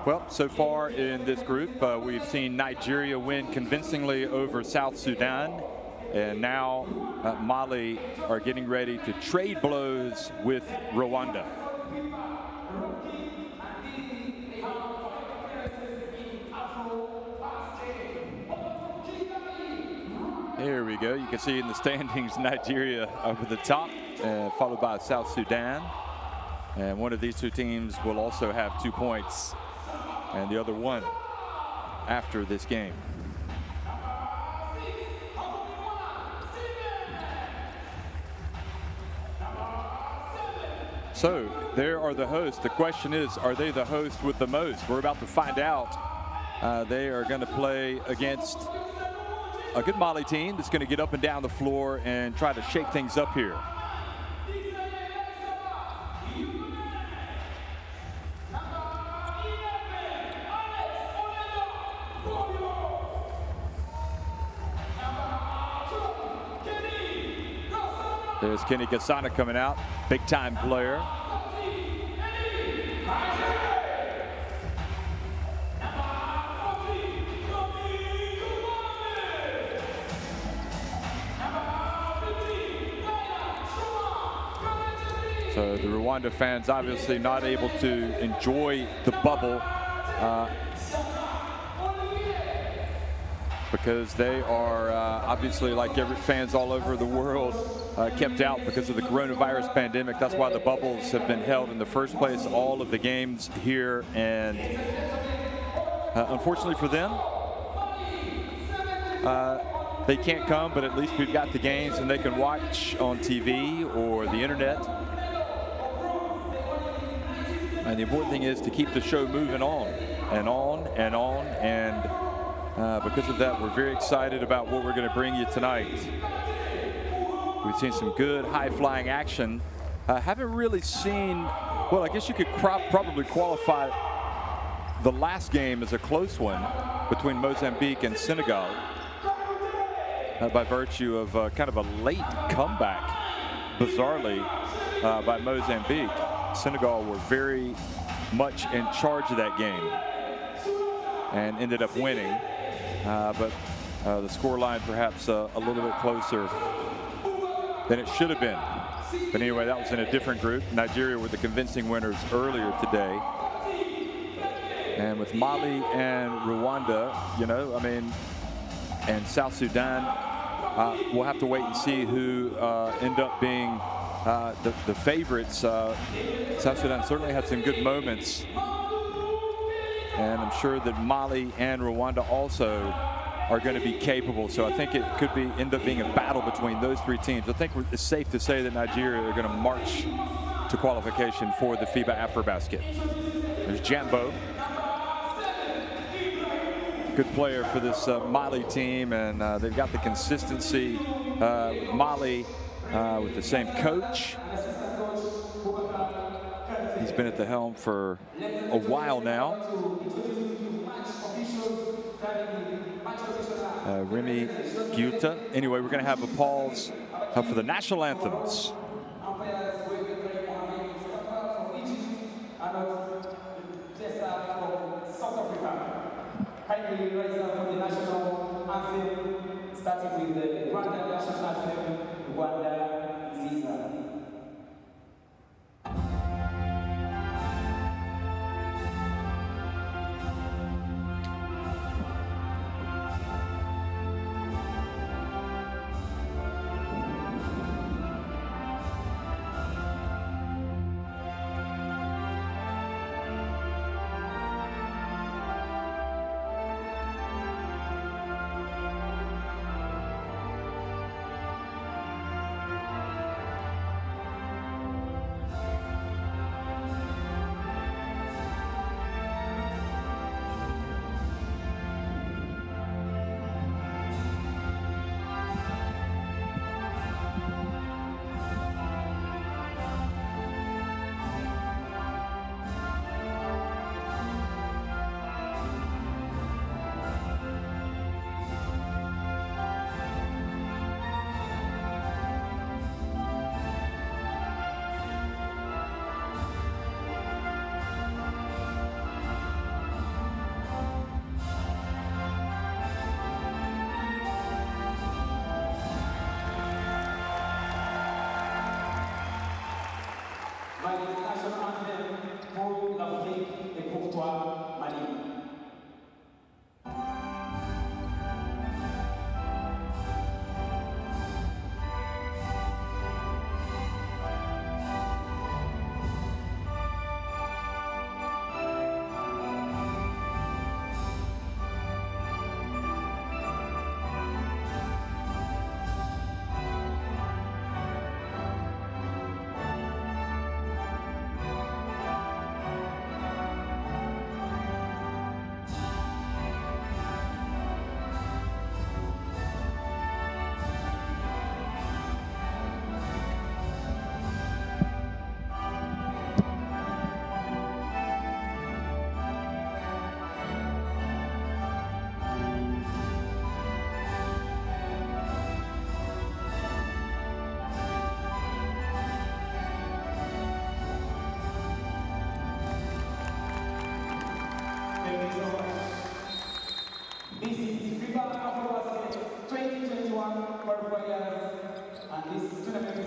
Well, so far in this group, we've seen Nigeria win convincingly over South Sudan. And now Mali are getting ready to trade blows with Rwanda. Here we go. You can see in the standings, Nigeria up at the top, followed by South Sudan. And one of these two teams will also have 2 points, and the other one after this game. So there are the hosts. The question is, are they the host with the most? We're about to find out. They are going to play against a good Mali team that's going to get up and down the floor and try to shake things up here. There's Kenny Gasana coming out, big-time player. So the Rwanda fans obviously not able to enjoy the bubble because they are obviously, like every fans all over the world, kept out because of the coronavirus pandemic. That's why the bubbles have been held in the first place, all of the games here. And unfortunately for them, they can't come, but at least we've got the games and they can watch on TV or the internet. And the important thing is to keep the show moving on and on and on. And because of that, we're very excited about what we're going to bring you tonight. We've seen some good high-flying action. Haven't really seen, well, I guess you could probably qualify the last game as a close one between Mozambique and Senegal by virtue of kind of a late comeback, bizarrely, by Mozambique. Senegal were very much in charge of that game and ended up winning, but the scoreline perhaps a little bit closer than it should have been. But anyway, that was in a different group. Nigeria were the convincing winners earlier today. And with Mali and Rwanda, you know, I mean, and South Sudan, we'll have to wait and see who end up being the favorites. South Sudan certainly had some good moments. And I'm sure that Mali and Rwanda also are going to be capable. So I think it could end up being a battle between those three teams. I think it's safe to say that Nigeria are going to march to qualification for the FIBA AfroBasket. There's Jambo, good player for this Mali team, and they've got the consistency. Mali with the same coach. He's been at the helm for a while now. Remy Guta. Anyway, we're going to have a pause for the national anthems. Kindly rise up for the national anthem, starting with the Rwanda national anthem, Rwanda Nziza.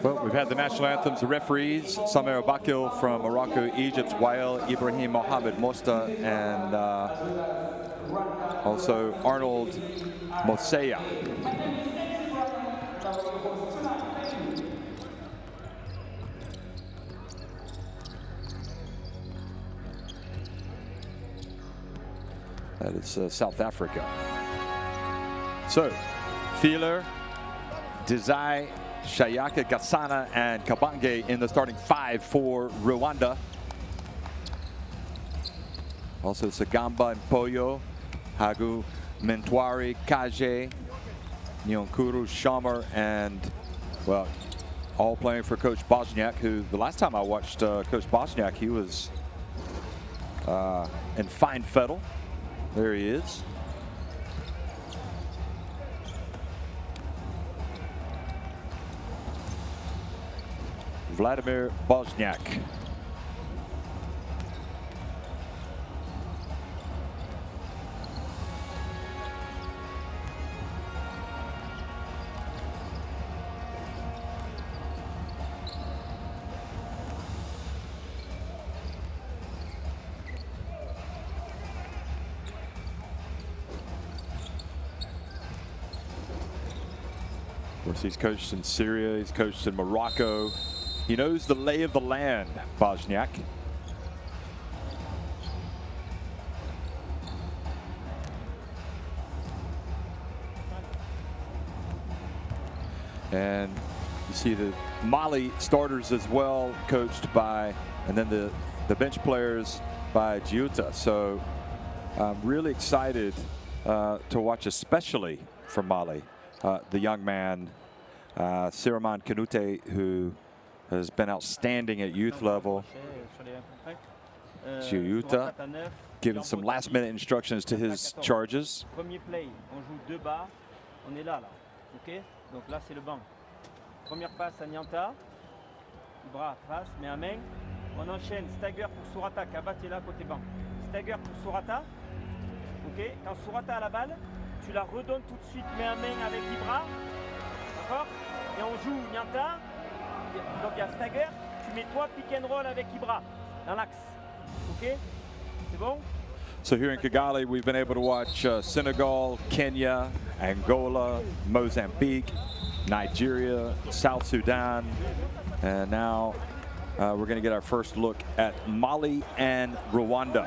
Well, we've had the national anthems, the referees, Samer Bakil from Morocco, Egypt, Wael Ibrahim Mohamed Mosta, and also Arnold Moseya. That is South Africa. So, Fieler, Desai, Shayaka, Gassana, and Kabange in the starting five for Rwanda. Also Sagamba and Poyo, Hagu, Mentwari, Kaje, Nyonkuru, Shamar, and, well, all playing for Coach Bosniak, who the last time I watched Coach Bosniak, he was in fine fettle. There he is. Vladimir Bosniak. Of course, he's coached in Syria, he's coached in Morocco. He knows the lay of the land, Bosniak. And you see the Mali starters as well, coached by, and then the bench players by Giuta. So I'm really excited to watch, especially from Mali, the young man, Siraman Kanute, who has been outstanding at youth level. Giuta giving some last-minute instructions to his charges. Premier play, on joue deux bas, on est là, ok? Donc là c'est le banc. Première passe à Nyanta, bras face, met un main. On enchaîne stagger pour Surata, Kabat est là côté banc. Stagger pour Surata, ok? Quand Surata a la balle, tu la redonnes tout de suite, mets un main avec Ibra, d'accord? Et on joue Nyanta. Donc il y a stagger, tu mets toi pick and roll avec Ibra dans l'axe. Ok? C'est bon? So here in Kigali, we've been able to watch Senegal, Kenya, Angola, Mozambique, Nigeria, South Sudan, and now we're going to get our first look at Mali and Rwanda.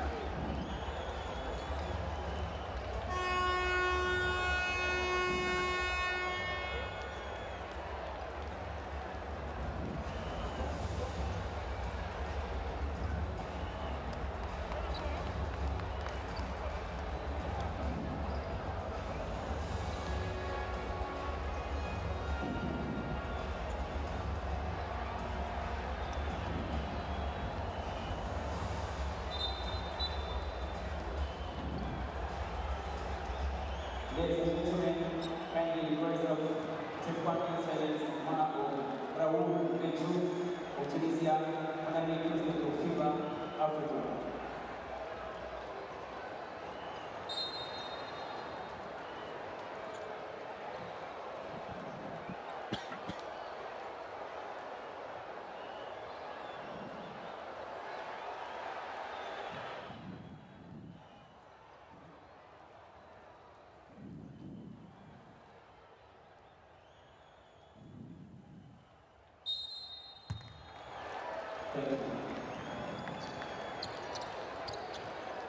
Ladies and gentlemen, kindly rise up, take 1 minute silence in honor of Raoul Benjou of Tunisia, honorary president of FIBA Africa.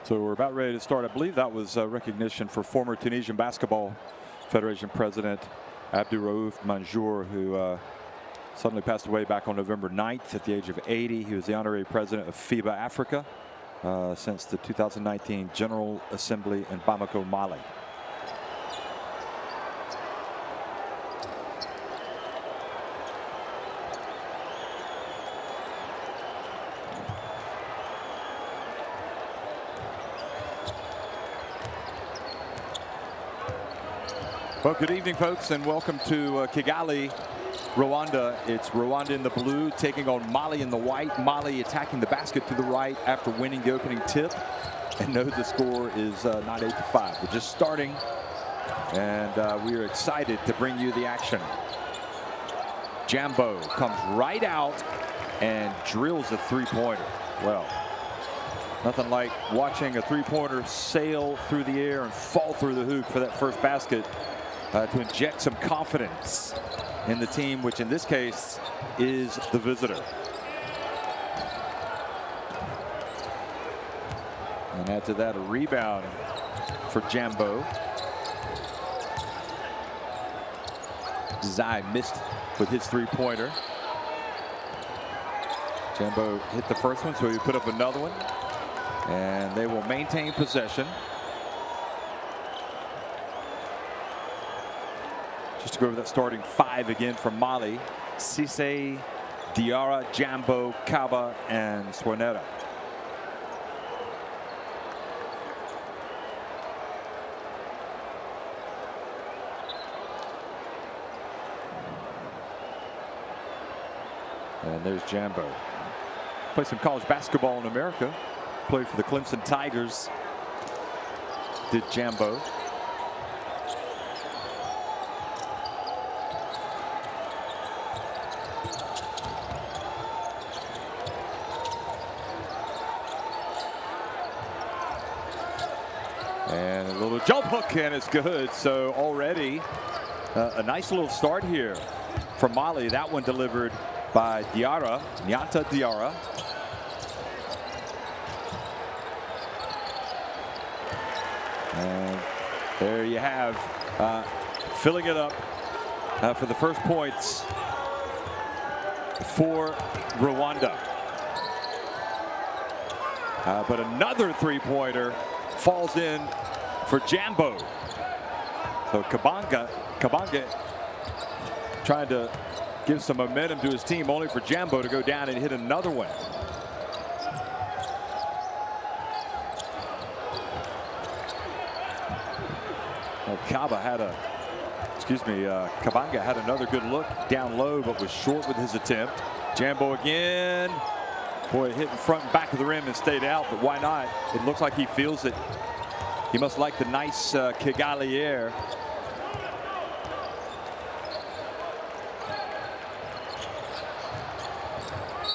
So we're about ready to start. I believe that was recognition for former Tunisian Basketball Federation President Abdouraouf Manjour, who suddenly passed away back on November 9th at the age of 80. He was the honorary president of FIBA Africa since the 2019 General Assembly in Bamako, Mali. Well, good evening, folks, and welcome to Kigali, Rwanda. It's Rwanda in the blue taking on Mali in the white. Mali attacking the basket to the right after winning the opening tip. And no, the score is not 8-5. We're just starting, and we are excited to bring you the action. Jambo comes right out and drills a three-pointer. Well, nothing like watching a three-pointer sail through the air and fall through the hoop for that first basket to inject some confidence in the team, which in this case is the visitor. And add to that a rebound for Jambo. Zai missed with his three-pointer. Jambo hit the first one, so he put up another one. And they will maintain possession. Just to go over that starting five again from Mali: Cisse, Diarra, Jambo, Kaba, and Swanera. And there's Jambo. Played some college basketball in America. Played for the Clemson Tigers. Did Jambo. And a little jump hook, and it's good. So already a nice little start here from Mali. That one delivered by Diarra, Nyanta Diarra. And there you have filling it up for the first points for Rwanda. But another three-pointer falls in for Jambo. So Kabanga trying to give some momentum to his team, only for Jambo to go down and hit another one. Well, Kabanga had another good look down low, but was short with his attempt. Jambo again. Boy, hit in front and back of the rim and stayed out, but why not? It looks like he feels it. He must like the nice Kigali air.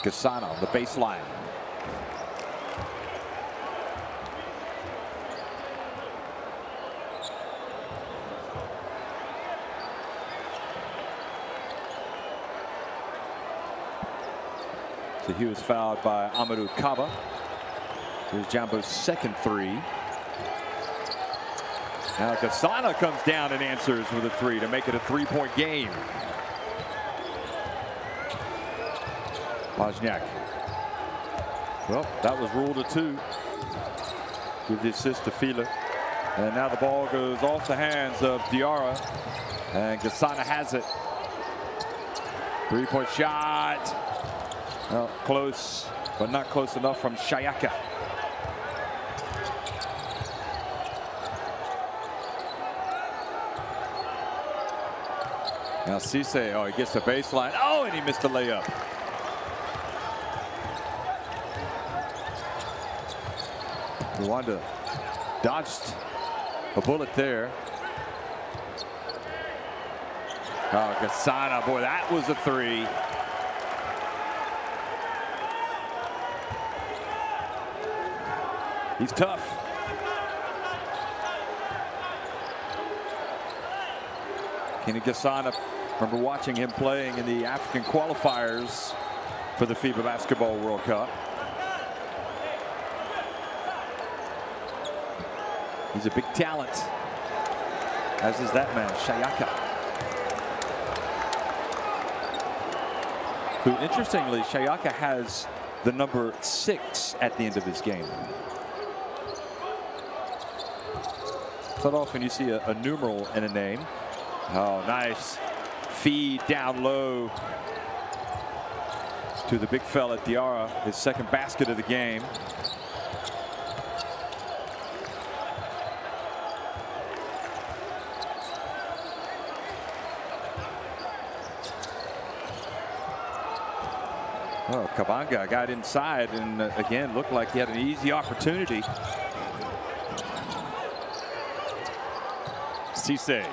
Gasana on the baseline. So he was fouled by Amadou Kaba. Here's Jambo's second three. Now Gasana comes down and answers with a three to make it a three-point game. Wozniak. Well, that was ruled a two. Give the assist to Fila. And now the ball goes off the hands of Diarra. And Gasana has it. Three-point shot. Well, close, but not close enough from Shayaka. Now Cisse, oh, he gets the baseline. Oh, and he missed the layup. Rwanda dodged a bullet there. Oh, Gasana, boy, that was a three. He's tough. Kenny Gasana, remember watching him playing in the African qualifiers for the FIBA Basketball World Cup. He's a big talent, as is that man, Shayaka. Who, interestingly, Shayaka has the number 6 at the end of his game. It's not often you see a numeral in a name. Oh, nice feed down low to the big fella Diarra, his second basket of the game. Oh, Kabanga got inside and again looked like he had an easy opportunity. Cisse.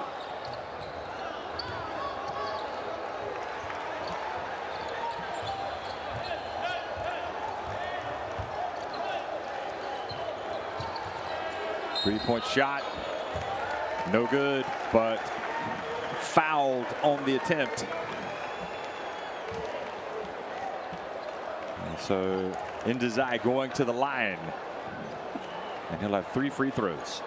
Three-point shot. No good, but fouled on the attempt. And so Ndizai going to the line. And he'll have 3 free throws.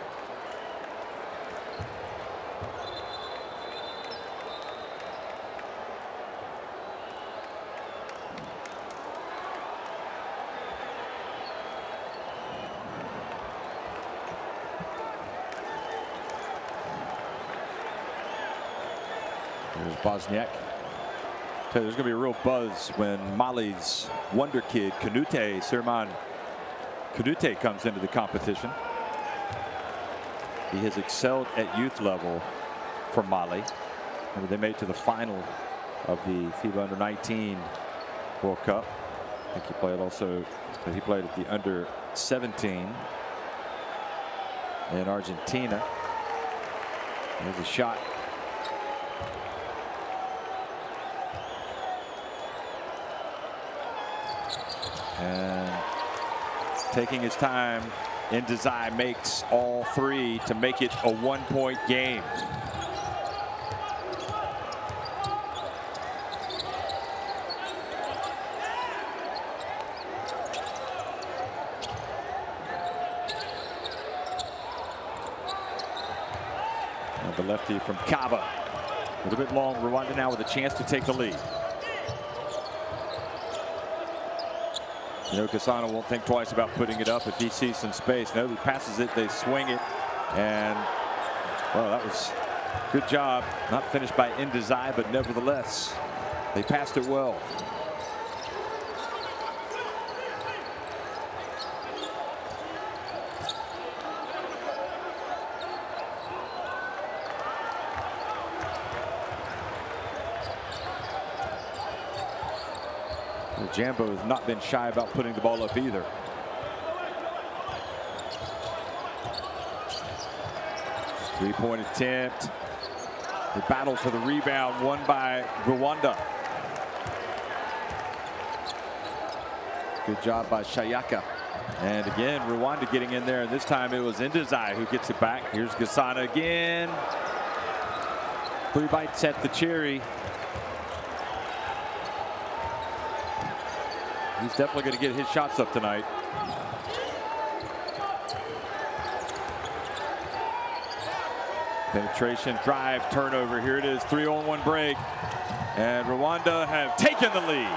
There's Bosniak. There's going to be a real buzz when Mali's wonder kid, Kanute, Serman Kanute, comes into the competition. He has excelled at youth level for Mali. They made it to the final of the FIBA Under-19 World Cup. I think he played also, but he played at the Under-17 in Argentina. There's a shot. And taking his time, Ndizai makes all 3 to make it a 1-point game. And the lefty from Kaba. A little bit long. Rwanda now with a chance to take the lead. You know, Kasana won't think twice about putting it up if he sees some space. No, he passes it, they swing it, and well, that was a good job. Not finished by Ndizai, but nevertheless, they passed it well. Jambo has not been shy about putting the ball up either. Three-point attempt. The battle for the rebound won by Rwanda. Good job by Shayaka. And again, Rwanda getting in there, and this time it was Ndizai who gets it back. Here's Gasana again. 3 bites at the cherry. He's definitely going to get his shots up tonight. Penetration, drive, turnover. Here it is, 3-on-1 break. And Rwanda have taken the lead.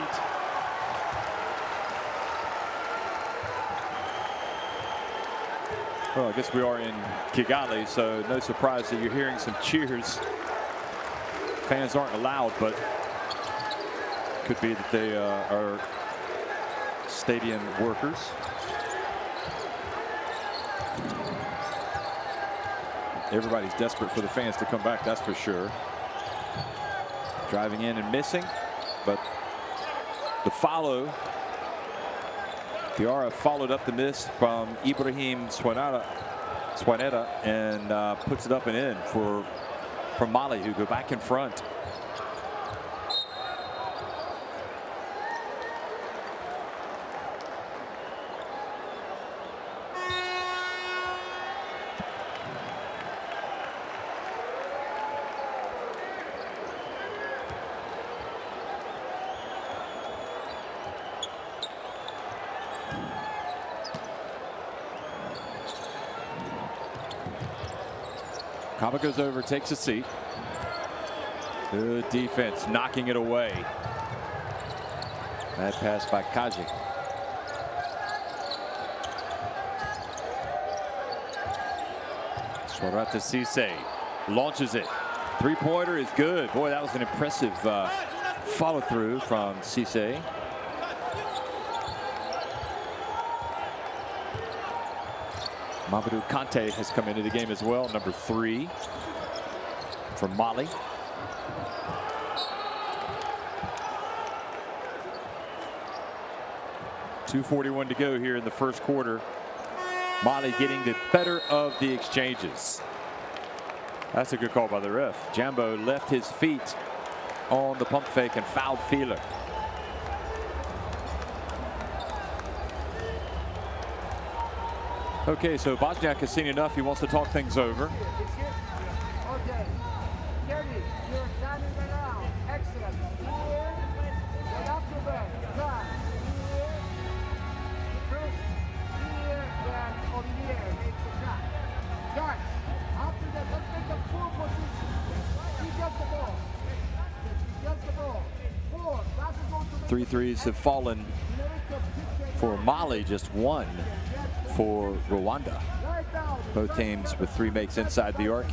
Well, I guess we are in Kigali, so no surprise that you're hearing some cheers. Fans aren't allowed, but could be that they are stadium workers. Everybody's desperate for the fans to come back, that's for sure. Driving in and missing, but the follow. Diarra followed up the miss from Ibrahim Swaneta and puts it up and in for Mali, who go back in front. Kaba goes over, takes a seat. Good defense, knocking it away. Bad pass by Kaji. Swarata Cisse launches it. 3-pointer is good. Boy, that was an impressive follow through from Cisse. Mamadou Kante has come into the game as well, number 3 for Mali. .241 to go here in the first quarter. Mali getting the better of the exchanges. That's a good call by the ref. Jambo left his feet on the pump fake and fouled Fieler. Okay, so Bosniak has seen enough. He wants to talk things over. Okay. Kenny, you're standing around. Excellent. Here. Get up to back. Back. Here. First. Here. Then Olivier makes a shot. Guys, after that, let's make the full position. He gets the ball. He gets the ball. 4. That's going to make 3 threes have fallen for Mali, just 1 for Rwanda. right now. Both teams with 3 makes inside the arc.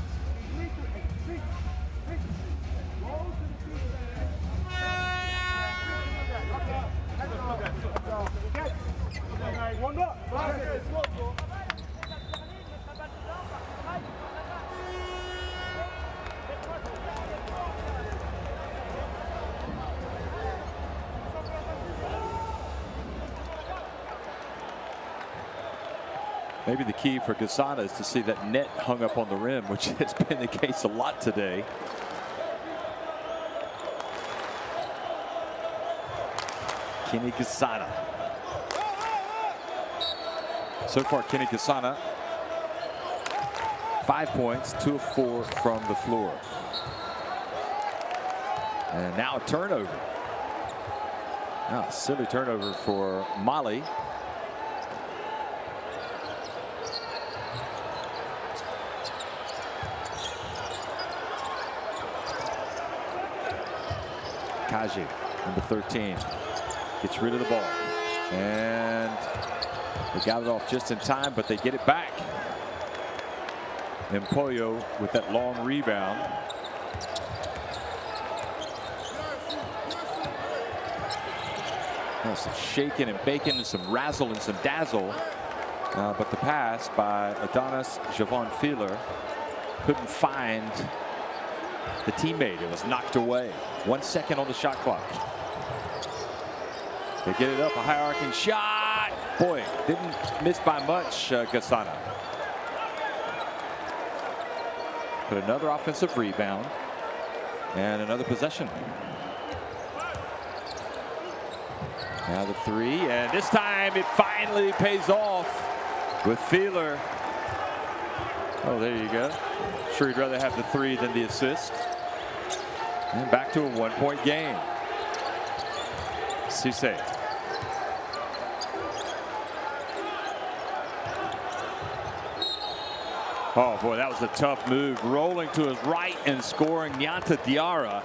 Maybe the key for Gasana is to see that net hung up on the rim, which has been the case a lot today. Kenny Gasana. So far, Kenny Gasana, 5 points, 2 of 4 from the floor. And now a turnover. Now a silly turnover for Mali. Kaji, number 13, gets rid of the ball. And they got it off just in time, but they get it back. Empoyo with that long rebound. Some shaking and baking and some razzle and some dazzle. But the pass by Adonis Javon Feeler couldn't find the teammate. It was knocked away. 1 second on the shot clock. They get it up, a high arcing shot. Boy, didn't miss by much, Gasana. But another offensive rebound and another possession. Now the 3, and this time it finally pays off with Feeler. Oh, there you go. Sure, you'd rather have the 3 than the assist. And back to a 1-point game. Cisse. Oh boy, that was a tough move. Rolling to his right and scoring. Nyanta Diarra.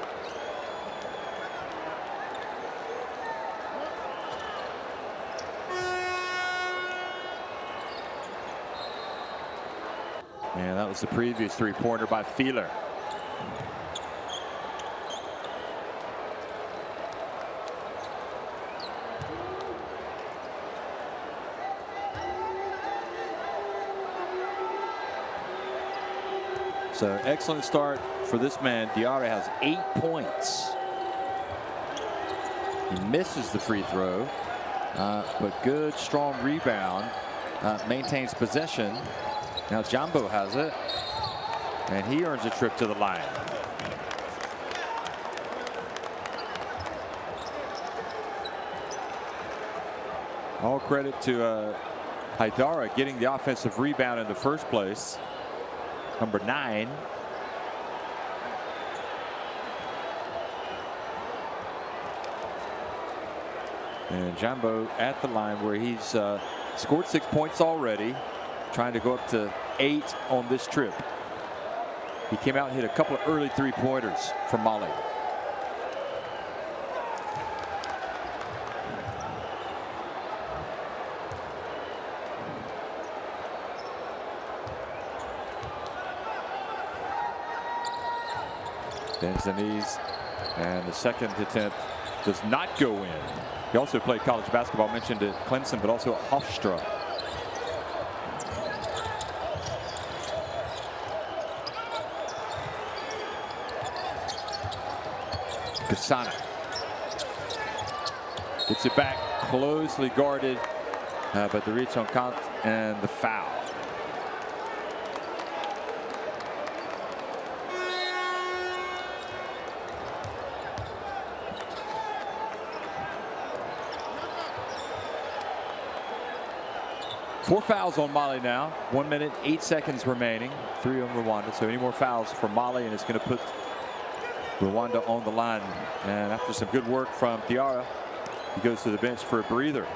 And that was the previous 3-pointer by Feeler. So excellent start for this man. Diarra has 8 points. He misses the free throw, but good, strong rebound. Maintains possession. Now Jambo has it, and he earns a trip to the line. All credit to Haidara getting the offensive rebound in the first place. Number 9. And Jambo at the line where he's scored 6 points already, trying to go up to 8 on this trip. He came out and hit a couple of early 3-pointers for Mali. Bends the knees, and the second attempt does not go in. He also played college basketball, mentioned at Clemson, but also at Hofstra. Gasana gets it back, closely guarded, but the reach on count and the foul. 4 fouls on Mali now. 1 minute, 8 seconds remaining. 3 on Rwanda. So any more fouls for Mali, and it's going to put Rwanda on the line. And after some good work from Tiara, he goes to the bench for a breather.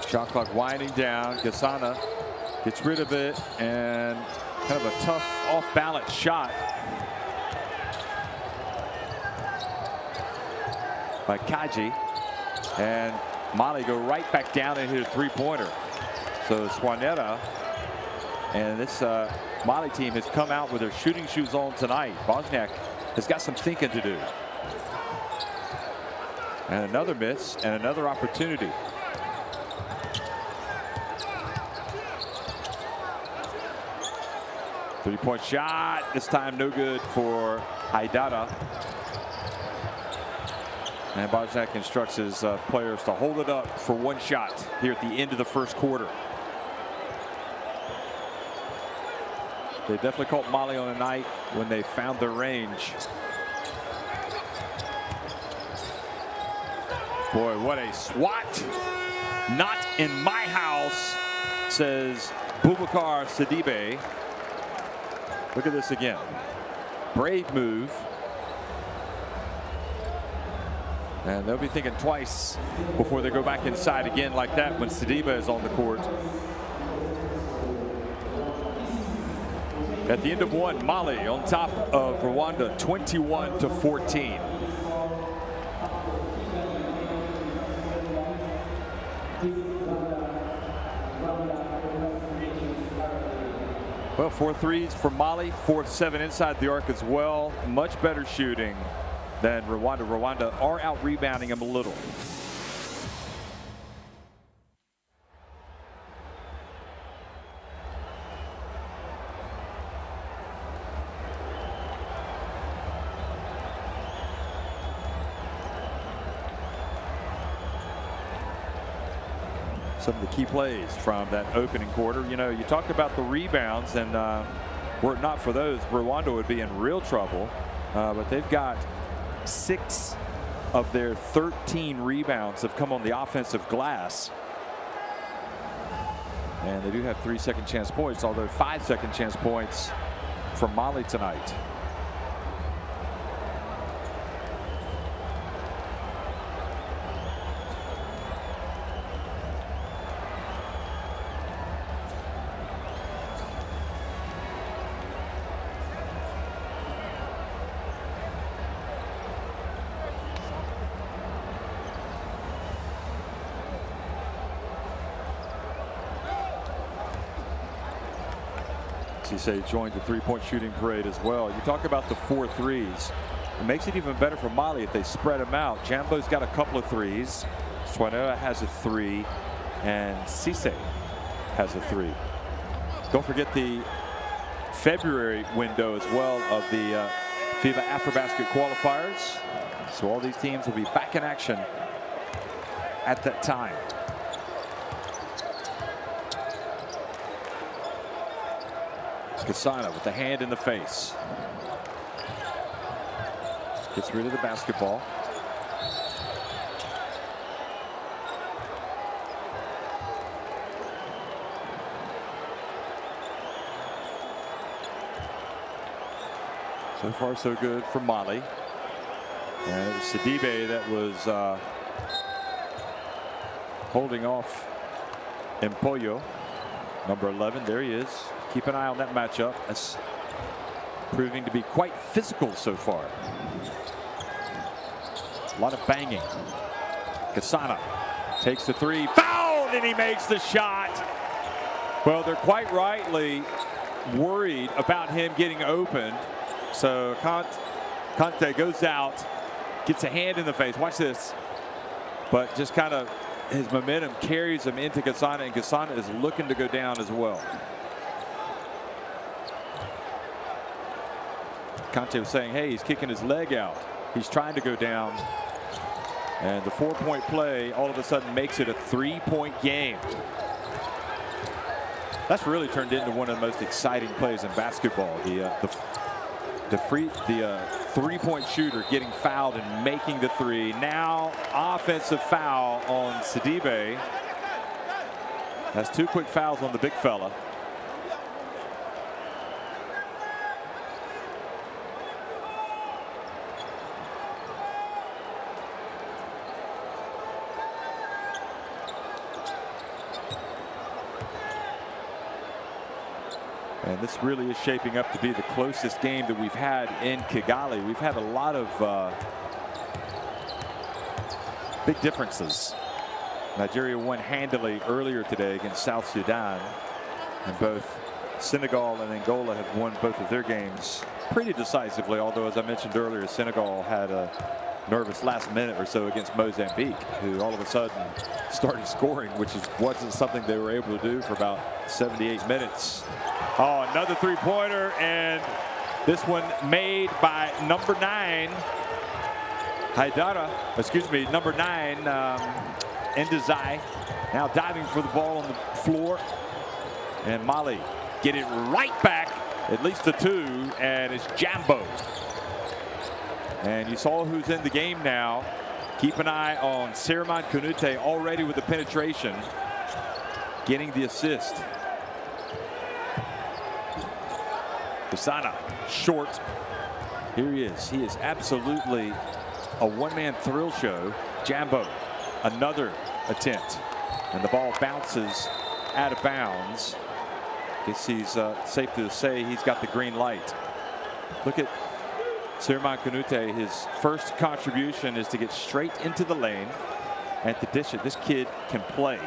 Shot clock winding down. Gasana gets rid of it, and kind of a tough off-balance shot by Kaji, and Mali go right back down and hit a three-pointer. So Swanetta and this Mali team has come out with their shooting shoes on tonight. Bosniak has got some thinking to do. And another miss and another opportunity. Three-point shot, this time no good for Haidara. And Bosniak instructs his players to hold it up for one shot here at the end of the first quarter. They definitely caught Mali on a night when they found their range. Boy, what a swat. Not in my house, says Boubacar Sidibe. Look at this again. Brave move. And they'll be thinking twice before they go back inside again like that when Sidibe is on the court. At the end of one, Mali on top of Rwanda 21-14. Well, 4 threes for Mali, 4-7 inside the arc as well. Much better shooting than Rwanda. Rwanda are out rebounding them a little. Some of the key plays from that opening quarter. You know, you talk about the rebounds, and were it not for those, Rwanda would be in real trouble. But they've got 6 of their 13 rebounds have come on the offensive glass. And they do have 3 second chance points, although 5 second chance points from Mali tonight. Say joined the three-point shooting parade as well. You talk about the 4 threes. It makes it even better for Mali if they spread them out. Jambo's got a couple of threes. Swanera has a 3, and Cisse has a 3. Don't forget the February window as well of the FIBA AfroBasket Qualifiers. So all these teams will be back in action at that time. Kasana with the hand in the face. Gets rid of the basketball. So far so good for Mali. And it was Sidibe that was holding off Empoyo. Number 11, there he is. Keep an eye on that matchup. That's proving to be quite physical so far. A lot of banging. Kasana takes the 3, fouled, and he makes the shot. Well, they're quite rightly worried about him getting opened. So Conte goes out, gets a hand in the face. Watch this. But just kind of his momentum carries him into Kasana, and Kasana is looking to go down as well. Conte was saying, hey, he's kicking his leg out. He's trying to go down. And the 4-point play all of a sudden makes it a 3-point game. That's really turned into one of the most exciting plays in basketball. The The three-point shooter getting fouled and making the three. Now offensive foul on Sidibe. That's 2 quick fouls on the big fella. And this really is shaping up to be the closest game that we've had in Kigali. We've had a lot of big differences. Nigeria won handily earlier today against South Sudan, and both Senegal and Angola have won both of their games pretty decisively, although, as I mentioned earlier, Senegal had a nervous last minute or so against Mozambique, who all of a sudden started scoring, which wasn't something they were able to do for about 78 minutes. Oh, another three-pointer, and this one made by number 9, number 9, Ndizai, now diving for the ball on the floor. And Mali get it right back, at least to 2, and it's Jambo. And you saw who's in the game now. Keep an eye on Siriman Kanute, already with the penetration, getting the assist. Kusana, short. Here he is. He is absolutely a one-man thrill show. Jambo, another attempt. And the ball bounces out of bounds. Guess he's safe to say he's got the green light. Look at Siriman Kanute. His first contribution is to get straight into the lane and to dish it. This kid can play.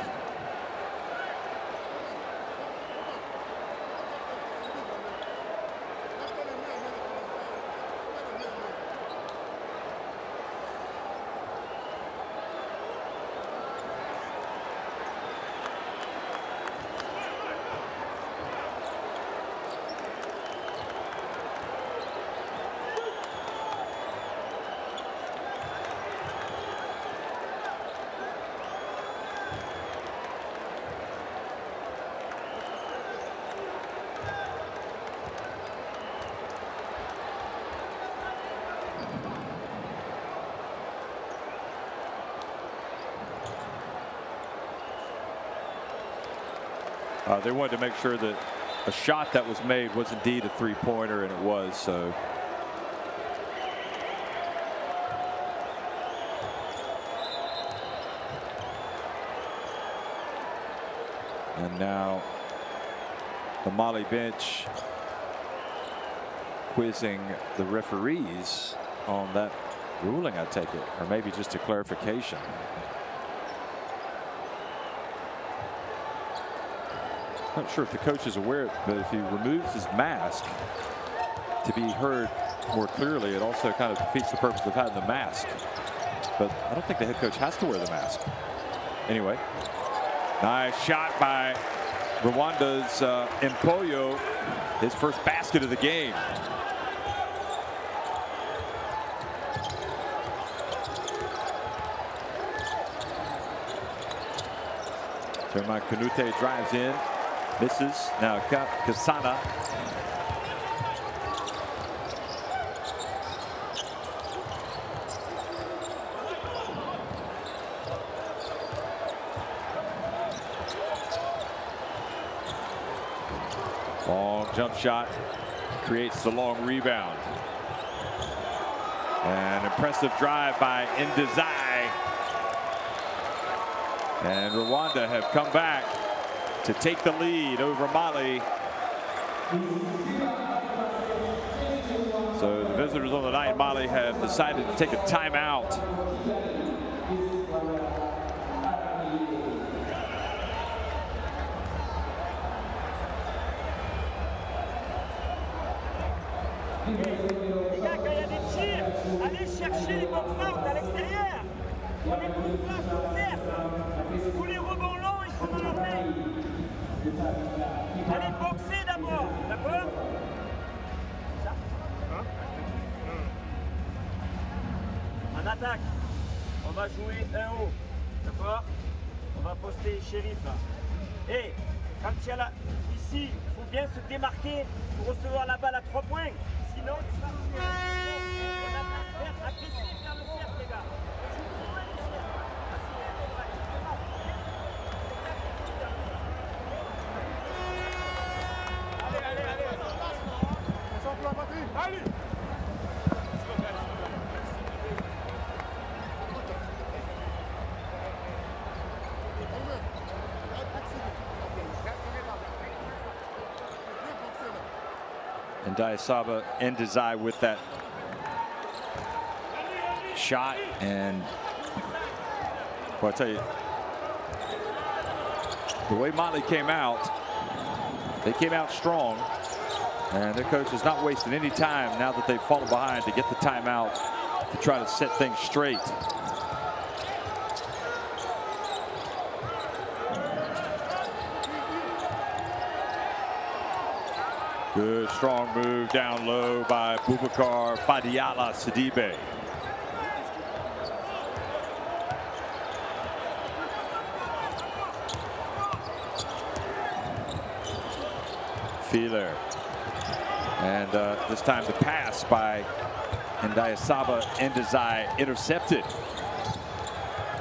They wanted to make sure that a shot that was made was indeed a three-pointer, and it was. So and now the Mali bench quizzing the referees on that ruling, I take it, or maybe just a clarification. Not sure if the coach is aware, but if he removes his mask to be heard more clearly, it also kind of defeats the purpose of having the mask. But I don't think the head coach has to wear the mask. Anyway, nice shot by Rwanda's Empoyo, his first basket of the game. Siriman Kanute drives in. Misses. Now Kasana. Long jump shot creates the long rebound. An impressive drive by Ndizai. And Rwanda have come back to take the lead over Mali. So the visitors on the night, Mali, have decided to take a timeout. Les gars, quand il y a des tirs, allez chercher les bonnes fautes à l'extérieur. Prenez tout place au cercle. Tous les rebonds longs, ils sont dans leur main. Allez boxer d'abord, d'accord? Ça? En attaque, on va jouer un haut, d'accord? On va poster Shérif là. Et quand il y a là, ici, il faut bien se démarquer pour recevoir la balle à 3 points. Sinon, And Diasaba and Desai with that shot. And well, I tell you, the way Mali came out, they came out strong. And their coach is not wasting any time now that they've fallen behind to get the timeout to try to set things straight. Good strong move down low by Boubacar Fadiala Sidibe. Feeler. And this time the pass by Ndiasaba Ndizai intercepted.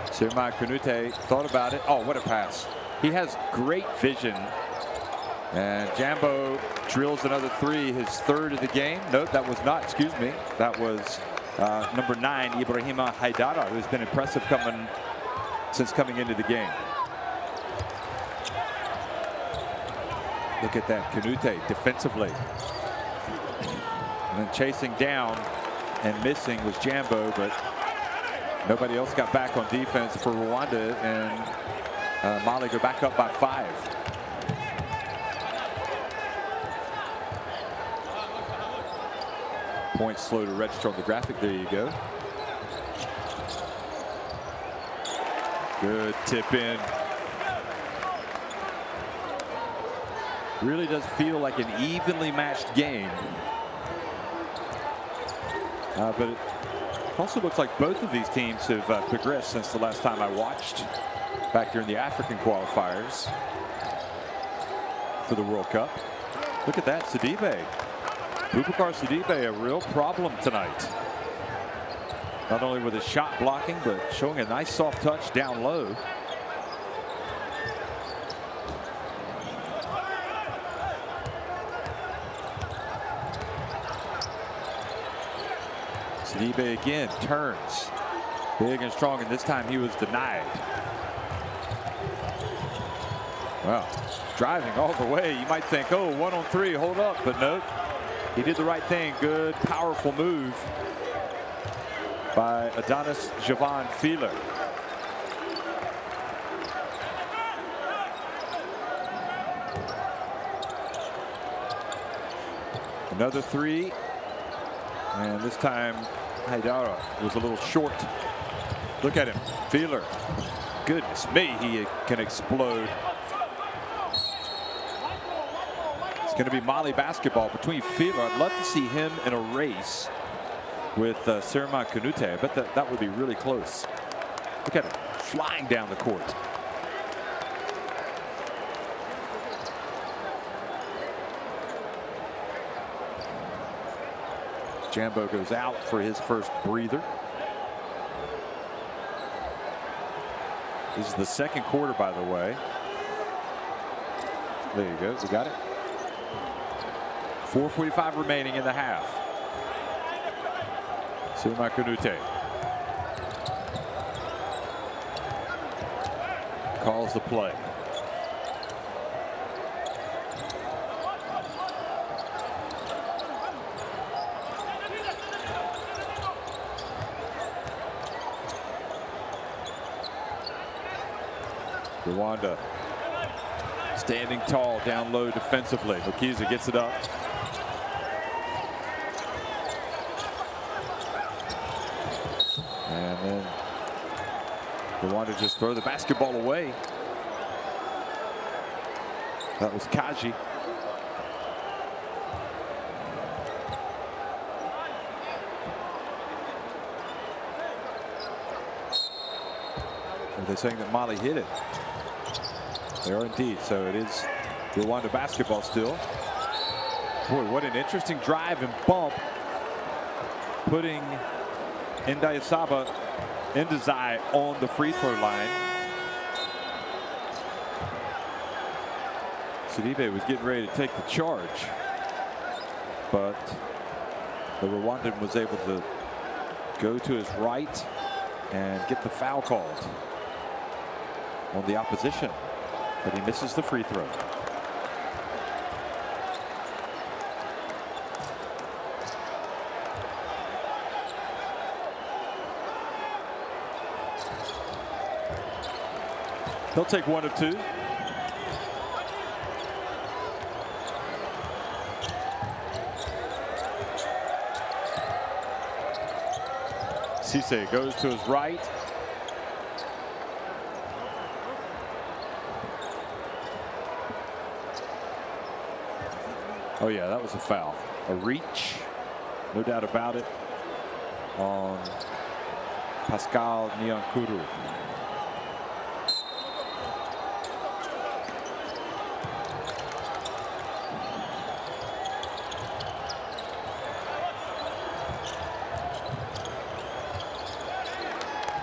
Sirma Kanute thought about it. Oh, what a pass. He has great vision. And Jambo drills another three, his third of the game. Nope, that was not, excuse me. That was number 9, Ibrahima Haidara, who's been impressive since coming into the game. Look at that, Kanute defensively. And then chasing down and missing was Jambo, but nobody else got back on defense for Rwanda, and Mali go back up by 5. Point slow to register on the graphic. There you go. Good tip in. Really does feel like an evenly matched game. But it also looks like both of these teams have progressed since the last time I watched back during the African qualifiers for the World Cup. Look at that, Sidibe. Boubacar Sidibe, a real problem tonight. Not only with his shot blocking, but showing a nice soft touch down low. Sidibe again turns big and strong, and this time he was denied. Well, driving all the way. You might think, oh, 1-on-3, hold up, but nope. He did the right thing. Good, powerful move by Adonis Javan Feeler. Another three. And this time, Haidara was a little short. Look at him, Feeler. Goodness me, he can explode. Going to be Mali basketball between Feeler. I'd love to see him in a race with Sirma Kanute. I bet that would be really close. Look at him flying down the court. Jambo goes out for his first breather. This is the second quarter, by the way. There you go. We got it. 4:45 remaining in the half. Sirma Kanute calls the play. Rwanda standing tall down low defensively. Okiza gets it up. And then Rwanda just throw the basketball away. That was Kaji. Are they saying that Mali hit it? They are indeed. So it is Rwanda basketball still. Boy, what an interesting drive and bump putting Ndayisaba Ndizai on the free throw line. Sidibe was getting ready to take the charge, but the Rwandan was able to go to his right and get the foul called on the opposition, but he misses the free throw. He'll take one of two. Cisse goes to his right. Oh yeah, that was a foul. A reach, no doubt about it, on Pascal Niankuru.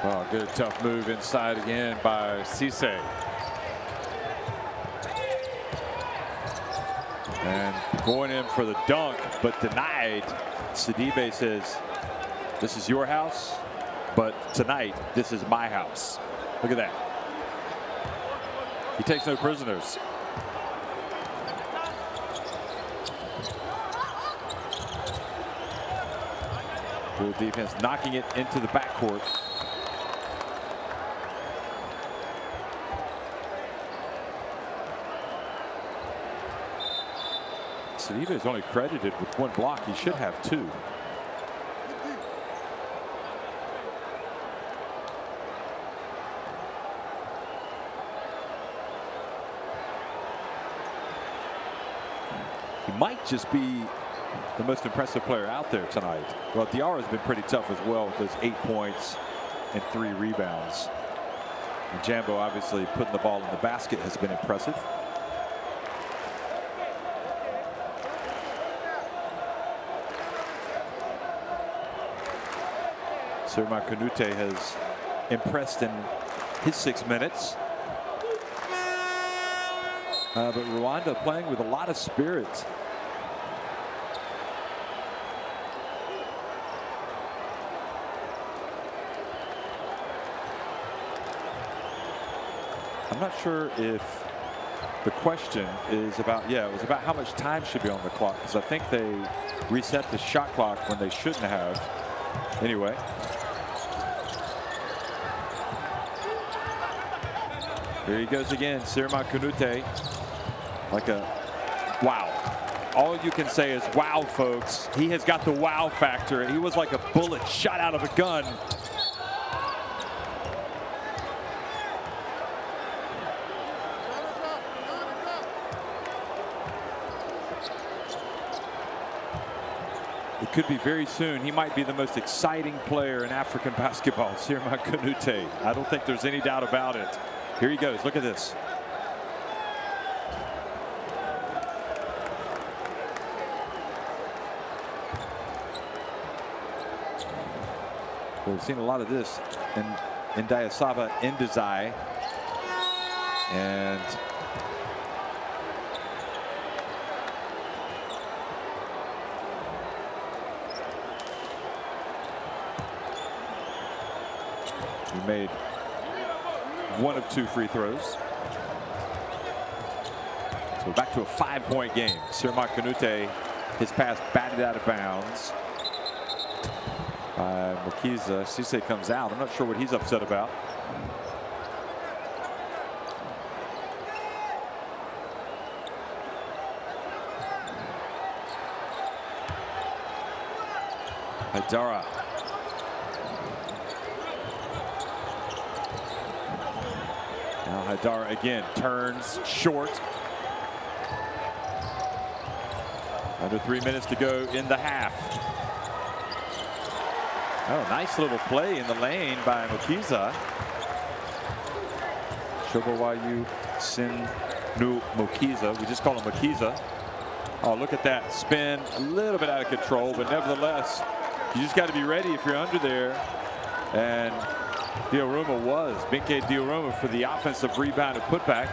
Oh, good tough move inside again by Cisse. And going in for the dunk, but denied. Sidibe says, this is your house, but tonight, this is my house. Look at that. He takes no prisoners. Good defense, knocking it into the backcourt. Sidibe is only credited with one block. He should have two. He might just be the most impressive player out there tonight. Well, Diarra's been pretty tough as well with those 8 points and 3 rebounds. And Jambo obviously putting the ball in the basket has been impressive. Serma Kanute has impressed in his 6 minutes. But Rwanda playing with a lot of spirit. I'm not sure if the question is about, it was about how much time should be on the clock, because I think they reset the shot clock when they shouldn't have. Anyway. Here he goes again, Serma Kanute. Like a wow. All you can say is wow, folks. He has got the wow factor. He was like a bullet shot out of a gun. It could be very soon. He might be the most exciting player in African basketball, Serma Kanute. I don't think there's any doubt about it. Here he goes. Look at this. We've seen a lot of this in Ndayisaba Ndizai. And he made one of 2 free throws. So back to a 5-point game. Serma Kanute, his pass batted out of bounds by Mukiza. Cisse comes out. I'm not sure what he's upset about. Haidara. Now Haidara again turns short. Under 3 minutes to go in the half. Oh, nice little play in the lane by Mukiza. Shobowayu Sinu Mukiza. We just call him Mukiza. Oh, look at that spin. A little bit out of control, but nevertheless, You just got to be ready if you're under there. And Diaruma was. Binke Diaruma for the offensive rebound and putback.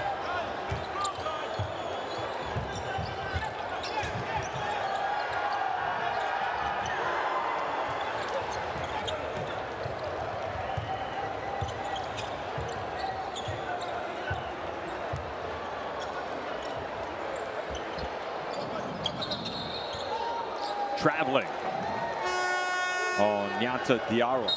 Traveling on Nyanta Diarra.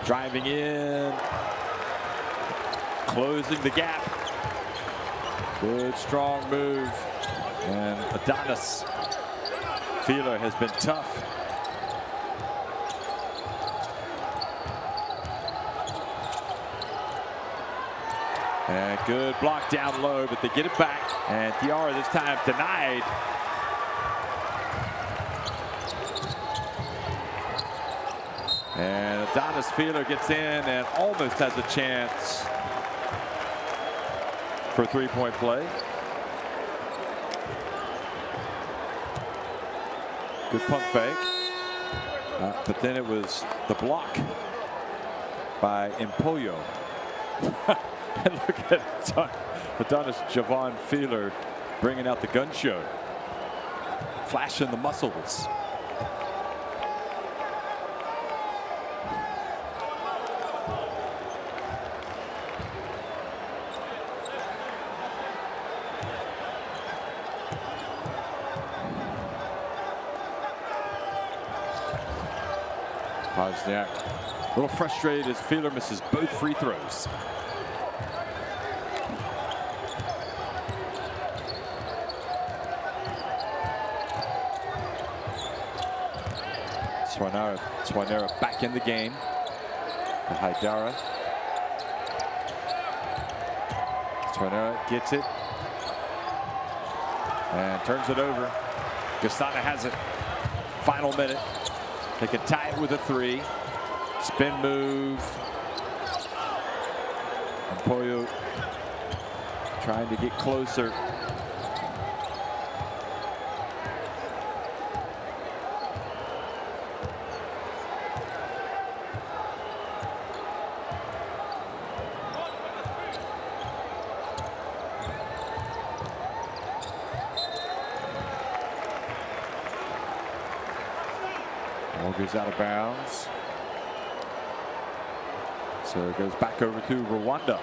Driving in, closing the gap. Good, strong move. And Adonis Feeler has been tough. And good block down low, but they get it back. And Diarra this time denied. And Adonis Feeler gets in and almost has a chance for three-point play. Good pump fake. But then it was the block by Empoyo. And look at Adonis Javon Feeler bringing out the gun show. Flashing the muscles. Wozniak a little frustrated as Feeler misses both free throws. Swanera back in the game. Haidara. Swanera gets it and turns it over. Gasana has it. Final minute. They can tie it with a three. Spin move. Empoyo trying to get closer. Ball goes out of bounds. So it goes back over to Rwanda.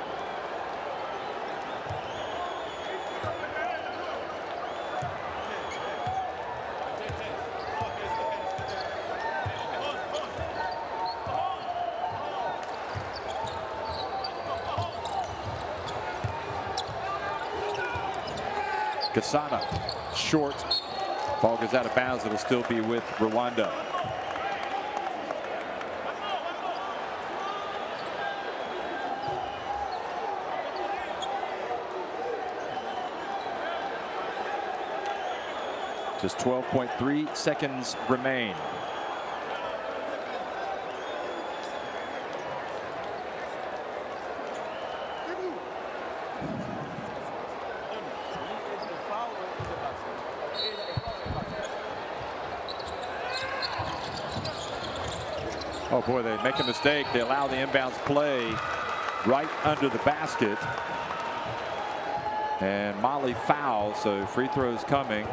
Gasana short. Ball goes out of bounds. It'll still be with Rwanda. Just 12.3 seconds remain. Oh boy, they make a mistake. They allow the inbounds play right under the basket. And Mali fouls, so free throws coming.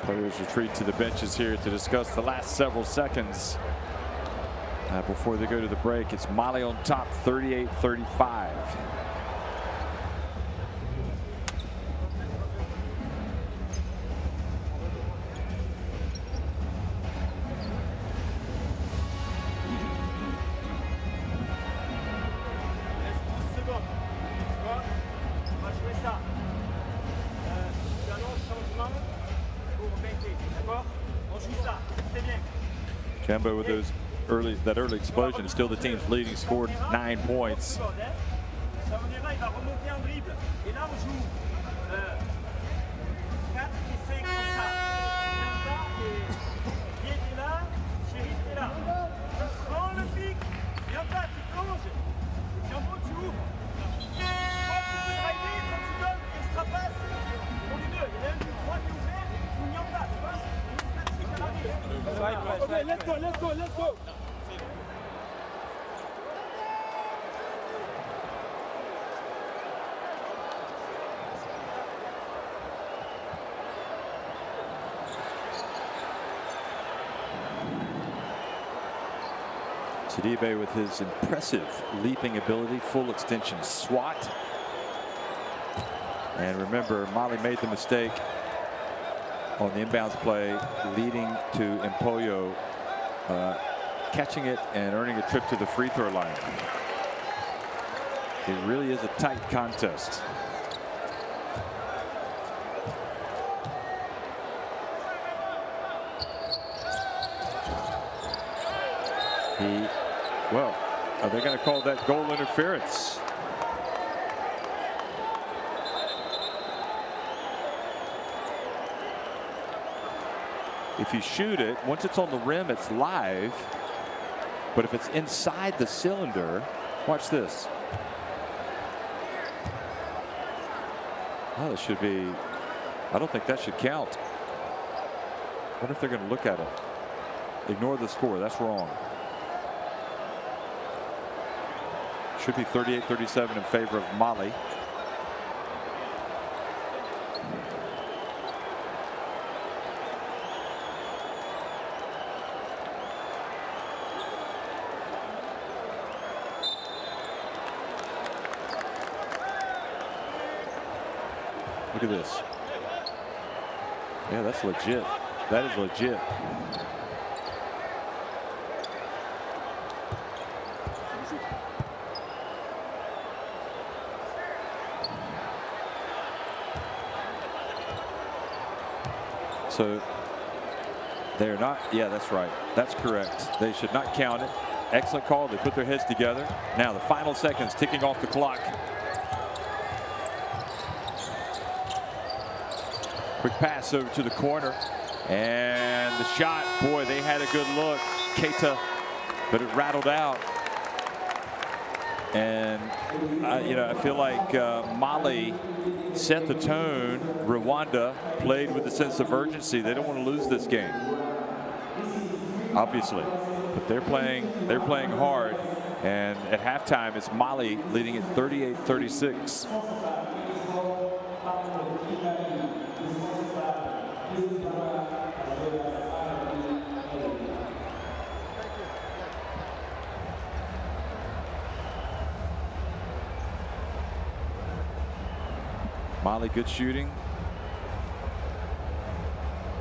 Players retreat to the benches here to discuss the last several seconds before they go to the break. It's Mali on top, 38-35. Kemba with that early explosion is still the team's leading, scored 9 points. Ça on est là, il va remonter en dribble. Et là on joue 4 et 5 comme ça. Nyanta et Dieng est là, Chérif est là. Prends le pic, Nyanta tu plonges. Jambo tu ouvres. Quand tu peux driver, quand tu donnes extra passe, pour les deux. Il y en a un du droit qui est ouvert, ou Nyanta, tu vois. Une statistique à l'arrière. Ok, let's go, let's go, let's go. Sidibe with his impressive leaping ability, full extension swat. And remember, Mali made the mistake on the inbounds play, leading to Empoyo catching it and earning a trip to the free throw line. It really is a tight contest. Well, are they going to call that goal interference? If you shoot it, once it's on the rim, it's live. But if it's inside the cylinder, watch this. Oh, that should be, I don't think that should count. What if they're going to look at it? Ignore the score, that's wrong. Should be 38-37 in favor of Mali. Look at this. Yeah, that's legit. That is legit. So they're not, yeah, that's right. That's correct. They should not count it. Excellent call. They put their heads together. Now the final seconds ticking off the clock. Quick pass over to the corner. And the shot, boy, they had a good look. Keita, but it rattled out. And, you know, I feel like Mali set the tone. Rwanda played with a sense of urgency. They don't want to lose this game, obviously. But they're playing hard. And at halftime, it's Mali leading at 38-36. Mali, good shooting.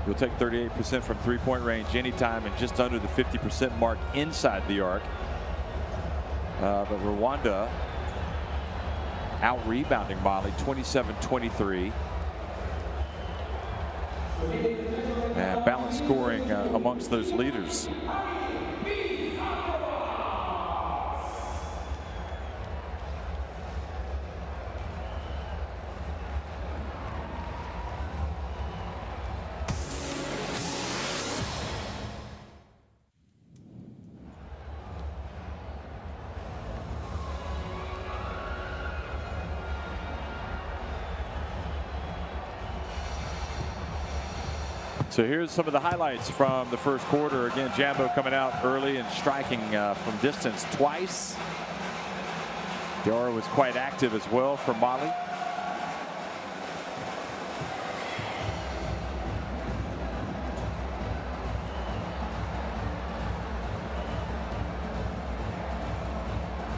You'll take 38% from three-point range anytime and just under the 50% mark inside the arc. But Rwanda out-rebounding Mali 27-23. And balanced scoring amongst those leaders. So here's some of the highlights from the first quarter. Again, Jambo coming out early and striking from distance twice. Diarra was quite active as well for Mali.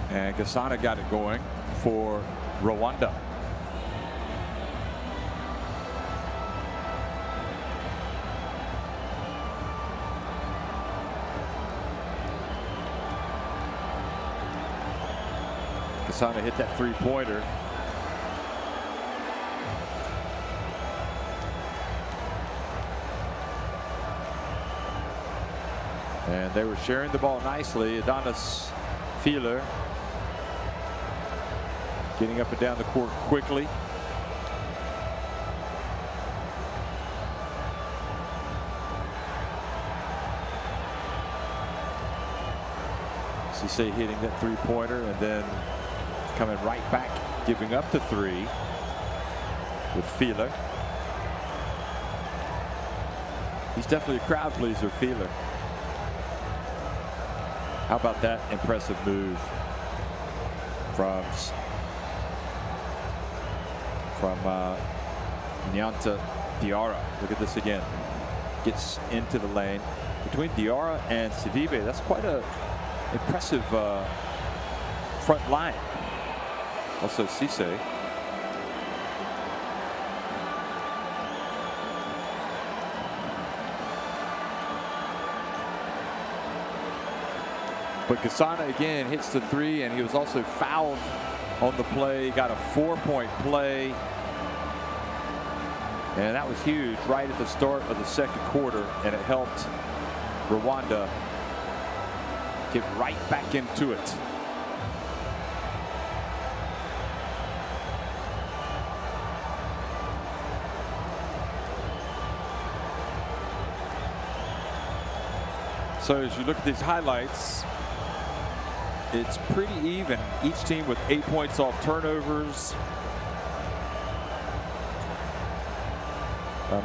And Gasana got it going for Rwanda. Gasana hit that three-pointer. And they were sharing the ball nicely. Adonis Fieler getting up and down the court quickly. Cisse hitting that three-pointer and then coming right back, giving up the three with Fieler. He's definitely a crowd pleaser, Fieler. How about that impressive move from Nyanta Diarra? Look at this again. Gets into the lane between Diarra and Sidibe. That's quite a impressive front line. Also Cisse. But Kasana again hits the three, and he was also fouled on the play. Got a 4-point play. And that was huge right at the start of the second quarter, and it helped Rwanda get right back into it. So as you look at these highlights, it's pretty even. Each team with 8 points off turnovers.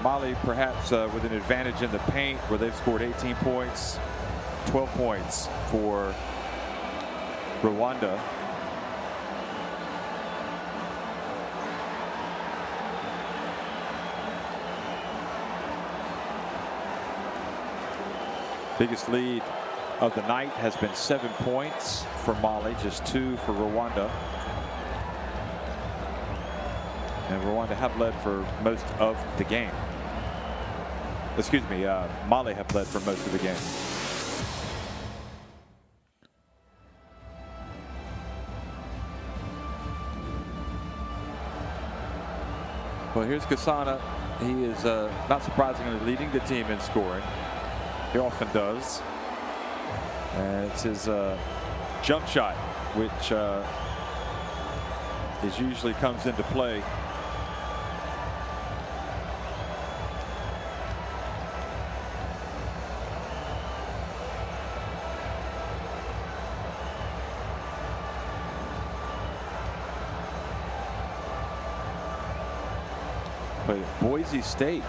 Mali perhaps with an advantage in the paint, where they've scored 18 points. 12 points for Rwanda. Biggest lead of the night has been 7 points for Mali, just 2 for Rwanda. And Rwanda have led for most of the game. Excuse me, Mali have led for most of the game. Well, here's Kasana. He is not surprisingly leading the team in scoring. He often does. And it's his jump shot, which usually comes into play. But Boise State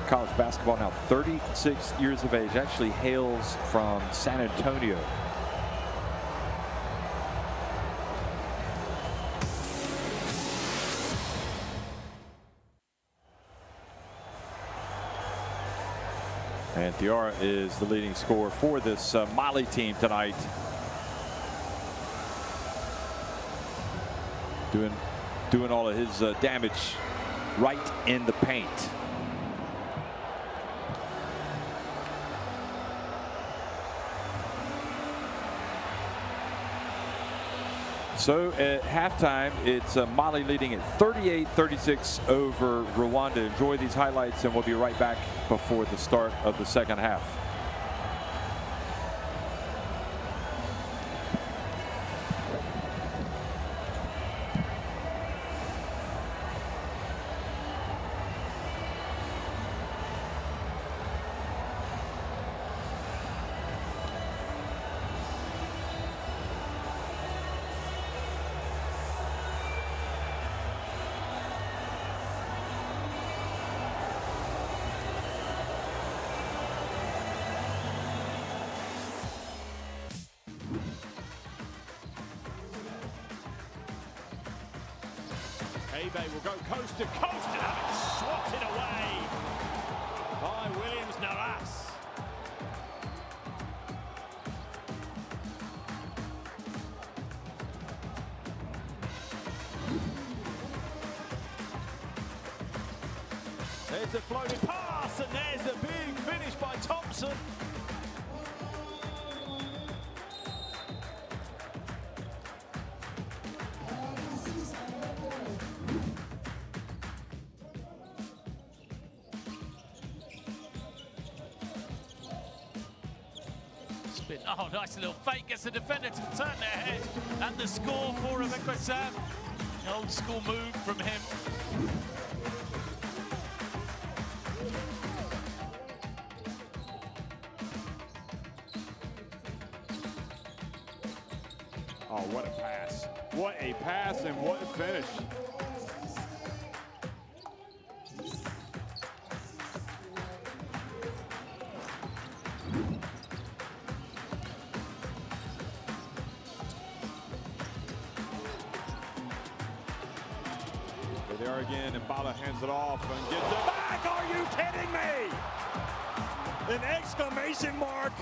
college basketball, now 36 years of age, actually hails from San Antonio. And Diarra is the leading scorer for this Mali team tonight. Doing all of his damage right in the paint. So at halftime, it's Mali leading at 38-36 over Rwanda. Enjoy these highlights, and we'll be right back before the start of the second half. FIBA will go coast to coast and have it swatted away by Williams Naras. There's a floated pass, and there's a big finish by Thompson. Spin. Oh, nice little fake. Gets the defender to turn their head. And the score for Rebecca Sam. Old school move from him. Oh, what a pass. What a pass and what a finish. Here they are again, and Bala hands it off and gets it back. Are you kidding me? An exclamation mark.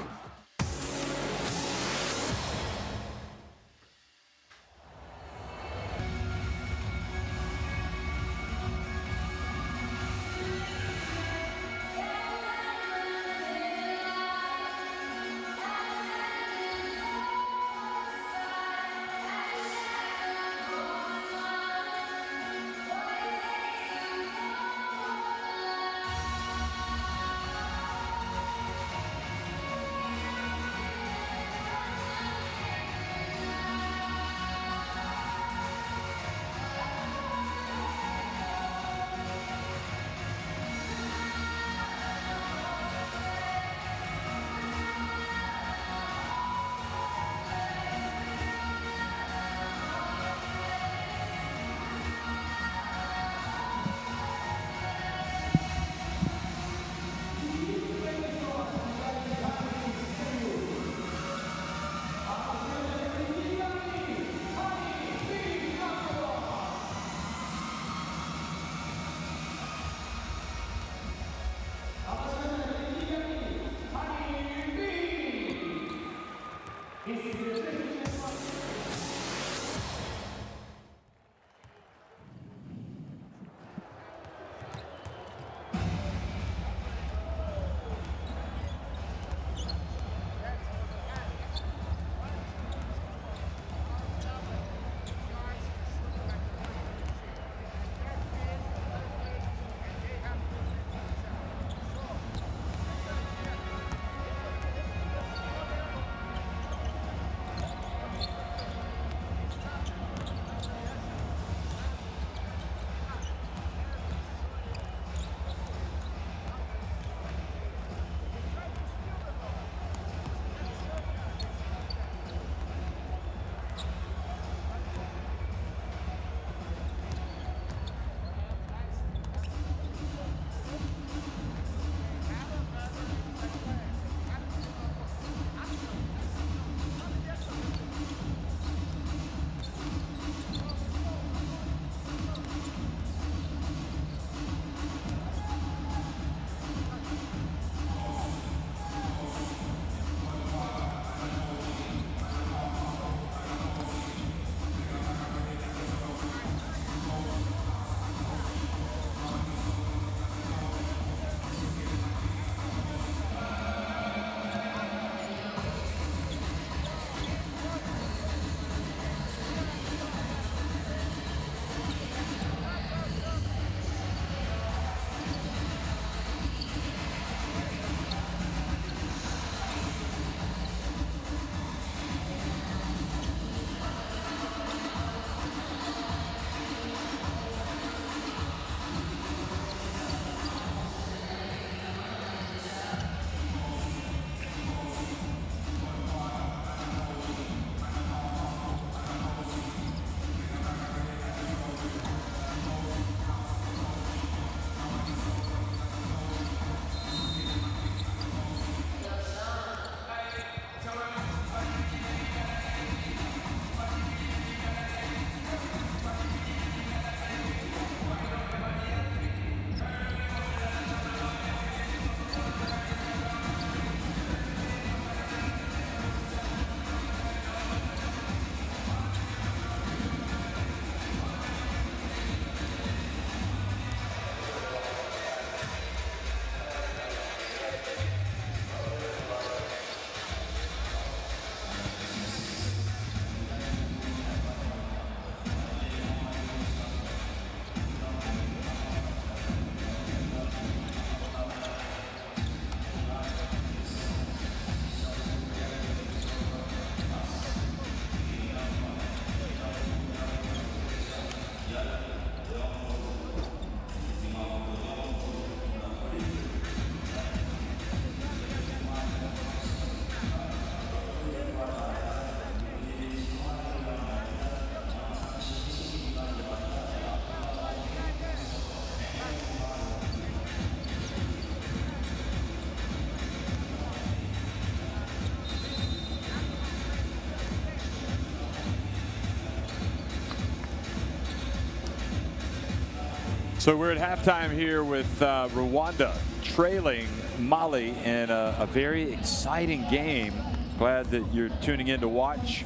So we're at halftime here with Rwanda trailing Mali in a very exciting game. Glad that you're tuning in to watch.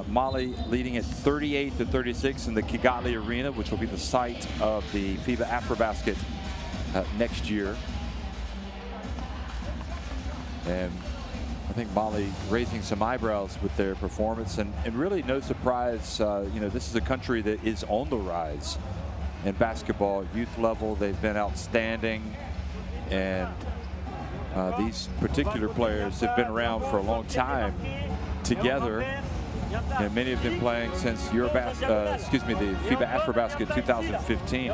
Mali leading at 38-36 in the Kigali Arena, which will be the site of the FIBA AfroBasket next year. And I think Mali raising some eyebrows with their performance, and really no surprise. You know, this is a country that is on the rise in basketball. Youth level, they've been outstanding, and these particular players have been around for a long time together, and many of them playing since the FIBA AfroBasket 2015.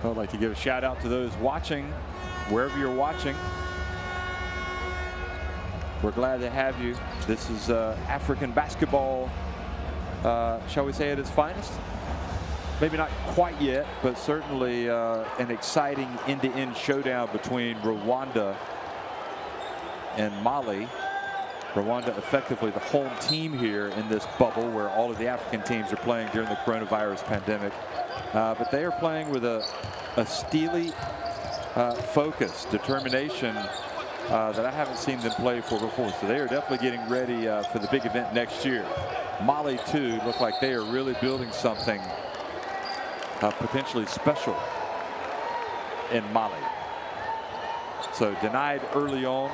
I'd like to give a shout out to those watching, wherever you're watching. We're glad to have you. This is African basketball, shall we say, at its finest? Maybe not quite yet, but certainly an exciting end-to-end showdown between Rwanda and Mali. Rwanda effectively the home team here in this bubble where all of the African teams are playing during the coronavirus pandemic. But they are playing with a steely focus, determination that I haven't seen them play for before. So they are definitely getting ready for the big event next year. Mali, too, look like they are really building something potentially special in Mali. So denied early on.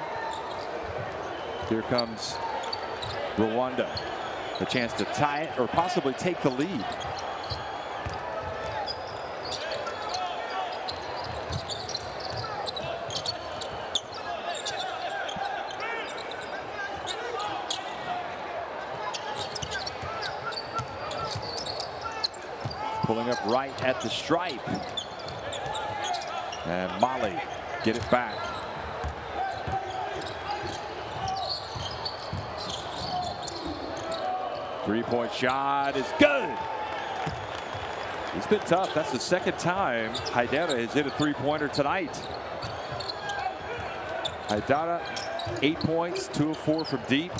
Here comes Rwanda. A chance to tie it or possibly take the lead. Pulling up right at the stripe. And Mali get it back. Three-point shot is good. It's been tough. That's the second time Haidara has hit a three-pointer tonight. Haidara, 8 points, 2 of 4 from deep.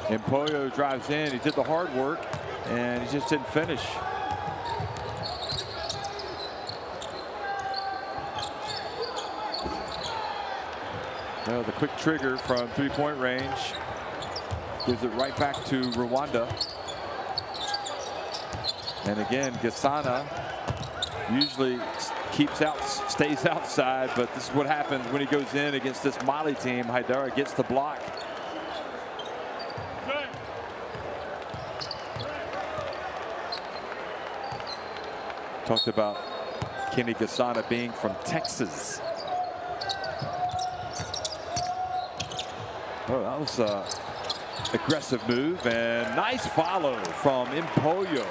Mpoyo drives in. He did the hard work, and he just didn't finish. Well, the quick trigger from three-point range gives it right back to Rwanda. And again, Gasana usually stays outside, but this is what happens when he goes in against this Mali team. Haidara gets the block. Talked about Kenny Gasana being from Texas. Oh, that was an aggressive move, and nice follow from Mpoyo.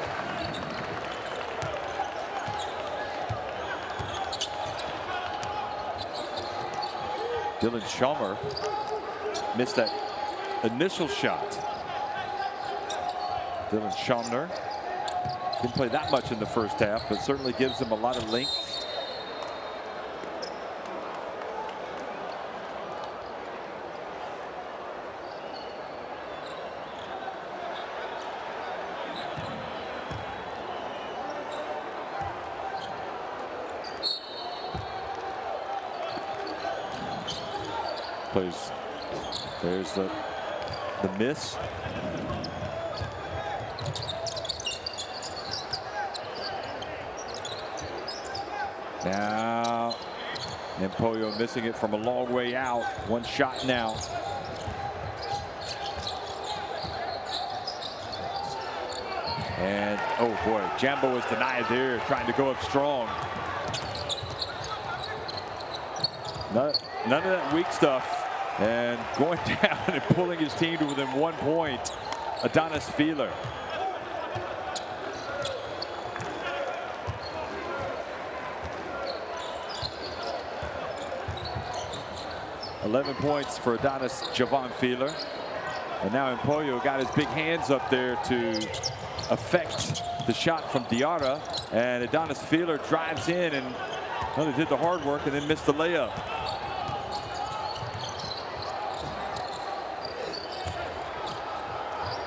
Dylan Chalmer missed that initial shot. Dylan Chalmer didn't play that much in the first half, but certainly gives him a lot of length. There's the miss. Now Mpoyo missing it from a long way out. One shot now. And oh boy, Jambo was denied there, trying to go up strong. None of that weak stuff. And going down and pulling his team to within 1 point, Adonis Feeler. 11 points for Adonis Javon Feeler. And now Empoyo got his big hands up there to affect the shot from Diarra. And Adonis Feeler drives in and well, he did the hard work and then missed the layup.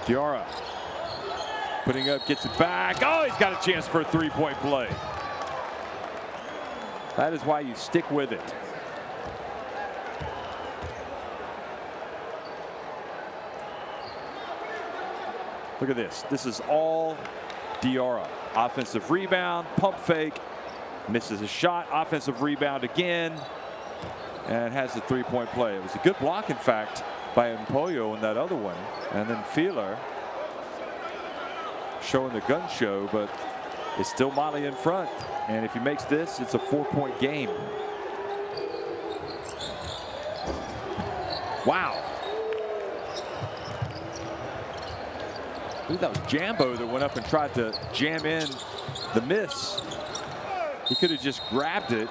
Diarra putting up, gets it back. Oh, he's got a chance for a three-point play. That is why you stick with it. Look at this. This is all Diarra. Offensive rebound, pump fake, misses a shot, offensive rebound again, and has the three-point play. It was a good block, in fact, by Empoyo in that other one. And then Feeler showing the gun show, but it's still Mali in front. And if he makes this, it's a 4-point game. Wow. I believe that was Jambo that went up and tried to jam in the miss. He could have just grabbed it,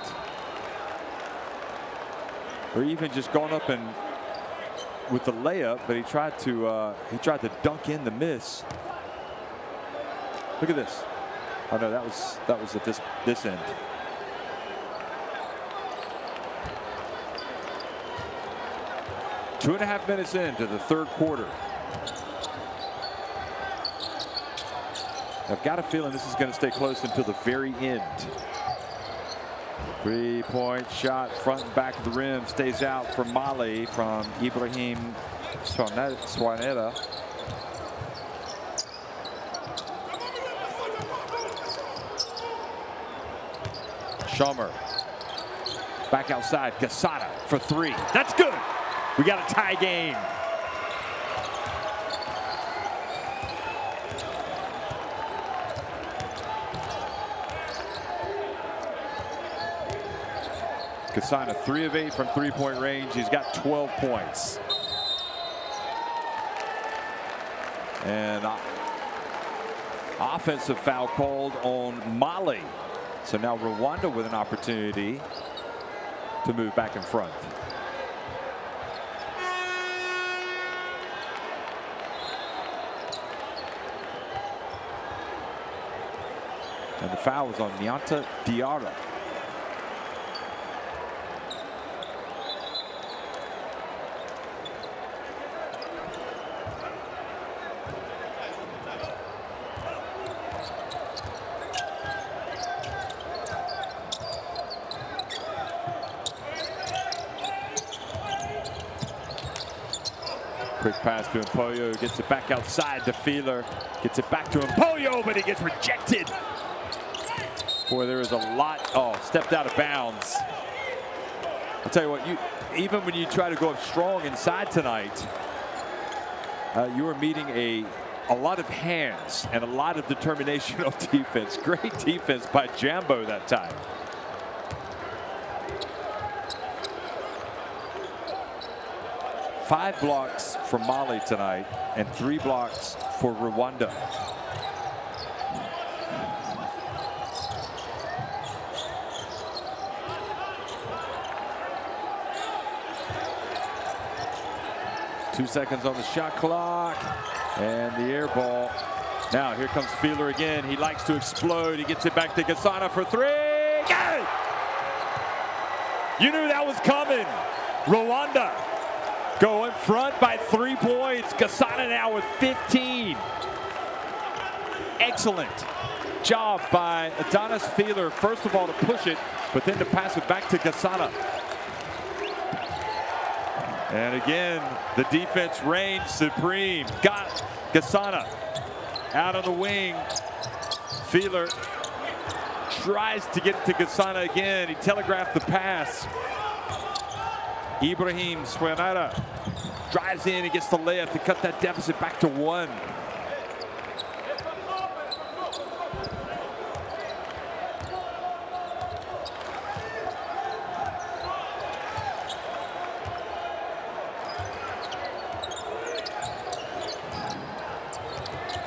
or even just gone up and with the layup, but he tried to dunk in the miss. Look at this. Oh no, that was at this end. Two and a half minutes into the third quarter. I've got a feeling this is going to stay close until the very end. Three-point shot, front and back of the rim, stays out for Mali from Ibrahim Swaneta. Schumer back outside, Gasada for three. That's good. We got a tie game. Gasada 3 of 8 from three-point range. He's got 12 points. And offensive foul called on Mali. So now Rwanda with an opportunity to move back in front. And the foul was on Nyanta Diarra. Quick pass to Empoyo, gets it back outside to Feeler, gets it back to Empoyo, but he gets rejected. Boy, there is a lot. Oh, stepped out of bounds. I'll tell you what, even when you try to go up strong inside tonight, you are meeting a lot of hands and a lot of determination on defense. Great defense by Jambo that time. Five blocks for Mali tonight and 3 blocks for Rwanda. Two seconds on the shot clock and the air ball. Now here comes Feeler again. He likes to explode. He gets it back to Gasana for 3. Good! You knew that was coming. Rwanda go in front by 3 points. Gasana now with 15. Excellent job by Adonis Feeler, first of all to push it, but then to pass it back to Gasana. And again, the defense reigns supreme. Got Gasana out on the wing. Feeler tries to get it to Gasana again. He telegraphed the pass. Ibrahim Swaneta drives in and gets the layup to cut that deficit back to 1.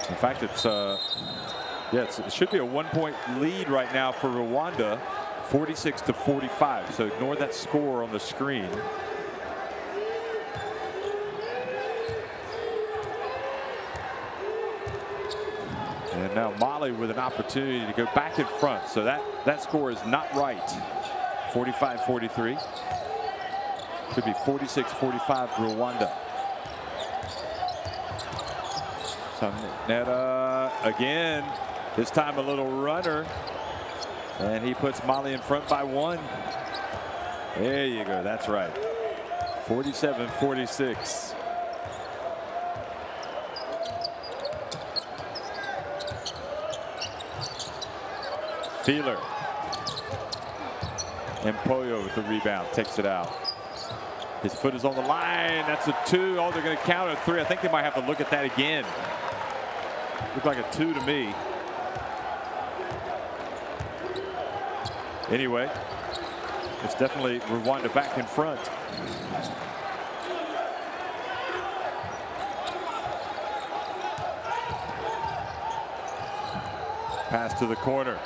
In fact, it should be a 1-point lead right now for Rwanda, 46-45. So ignore that score on the screen. And now Mali with an opportunity to go back in front. So that score is not right. 45-43. Could be 46-45 Rwanda. Netta again, this time a little runner. And he puts Mali in front by 1. There you go. That's right. 47-46. Feeler. And Poyo with the rebound. Takes it out. His foot is on the line. That's a 2. Oh, they're going to count a 3. I think they might have to look at that again. Looked like a 2 to me. Anyway, it's definitely Rwanda back in front. Pass to the corner.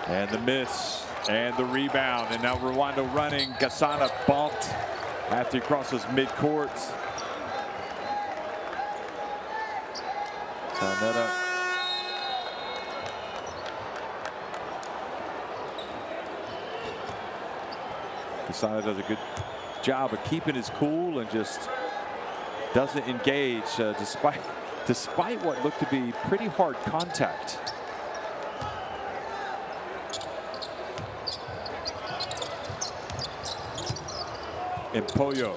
And the miss. And the rebound. And now Rwanda running. Gasana bumped after he crosses midcourt. Netta. Gasana does a good job of keeping his cool and just doesn't engage despite what looked to be pretty hard contact. And Poyo.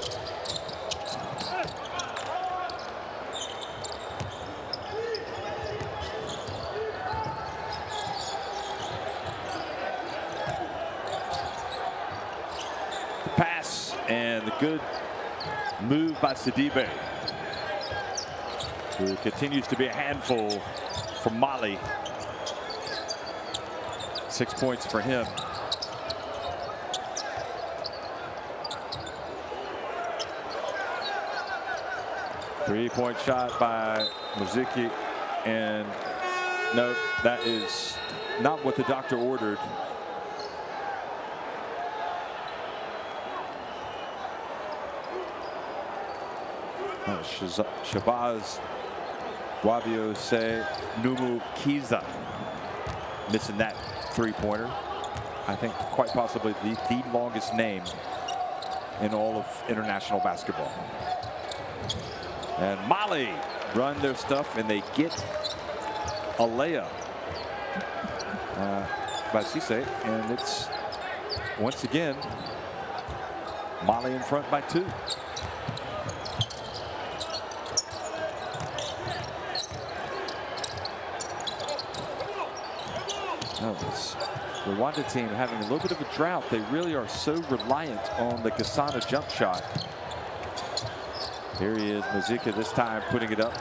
The pass and the good move by Sidibe, who continues to be a handful for Mali. 6 points for him. Three-point shot by Muziki, and no, that is not what the doctor ordered. Shabazz Wabio say Numu Kiza missing that three-pointer. I think quite possibly the longest name in all of international basketball. And Mali run their stuff, and they get a layup by Cisse, and it's once again Mali in front by 2. Now this Rwanda team having a little bit of a drought. They really are so reliant on the Gasana jump shot. Here he is, Muzika, this time putting it up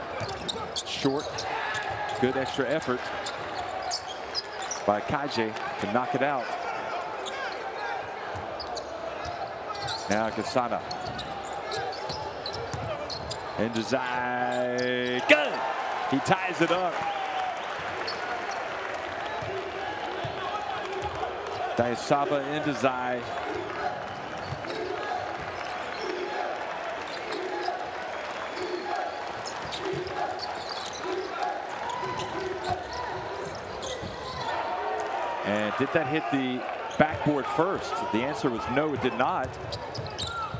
short. Good extra effort by Kaje to knock it out. Now Gasana. And Desai. Good! He ties it up. Daisaba and Desai. And did that hit the backboard first? The answer was no, it did not.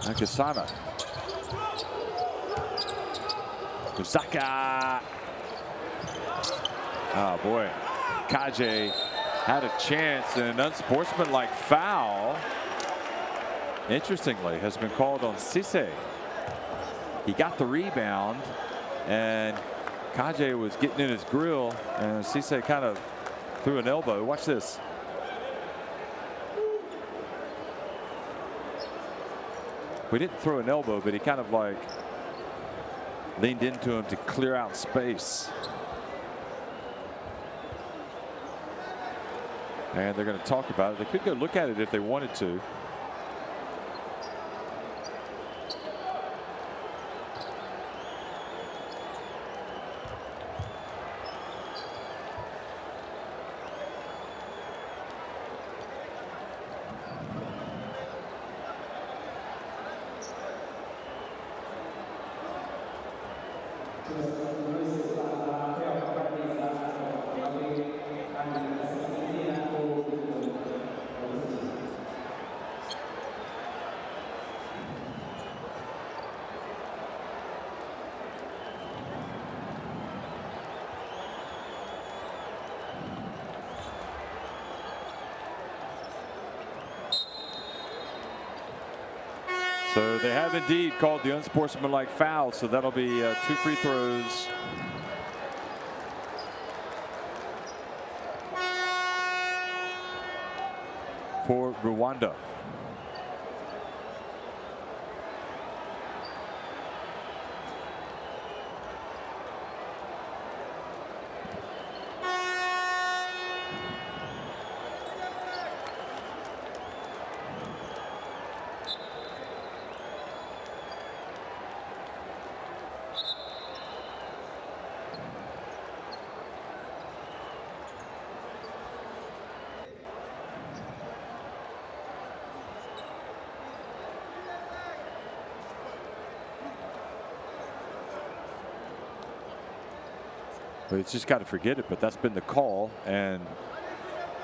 Gasana. Zaka. Oh boy. Kaje had a chance, and an unsportsmanlike foul, interestingly, has been called on Cisse. He got the rebound, and Kaje was getting in his grill, and Cisse kind of threw an elbow. Watch this. We didn't throw an elbow, but he kind of like leaned into him to clear out space. And they're going to talk about it. They could go look at it if they wanted to. So they have indeed called the unsportsmanlike foul. So that'll be 2 free throws. For Rwanda. Well, it's just got to forget it, but that's been the call, and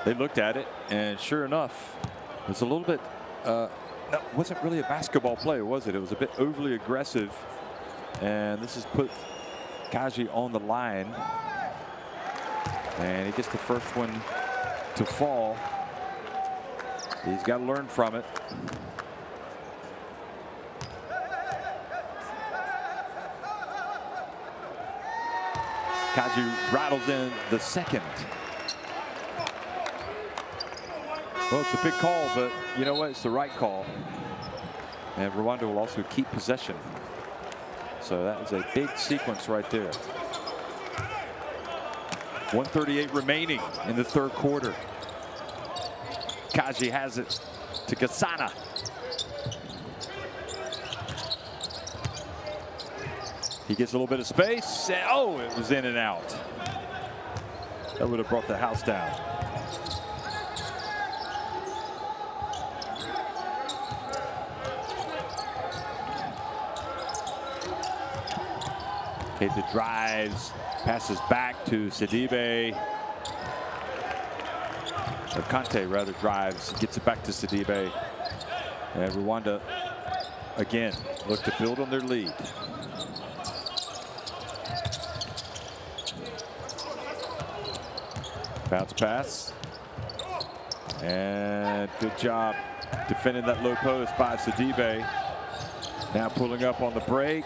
they looked at it, and sure enough, it's a little bit, no, it wasn't really a basketball play, was it? It was a bit overly aggressive, and this has put Kaji on the line, and he gets the first one to fall. He's got to learn from it. Kaji rattles in the second. Well, it's a big call, but you know what? It's the right call. And Rwanda will also keep possession. So that is a big sequence right there. 1:38 remaining in the third quarter. Kaji has it to Gasana. He gets a little bit of space. And, oh, it was in and out. That would have brought the house down. Keita drives, passes back to Sidibe. Or Kante rather drives, gets it back to Sidibe. And Rwanda again look to build on their lead. Bounce pass. And good job defending that low post by Sidibe. Now pulling up on the break.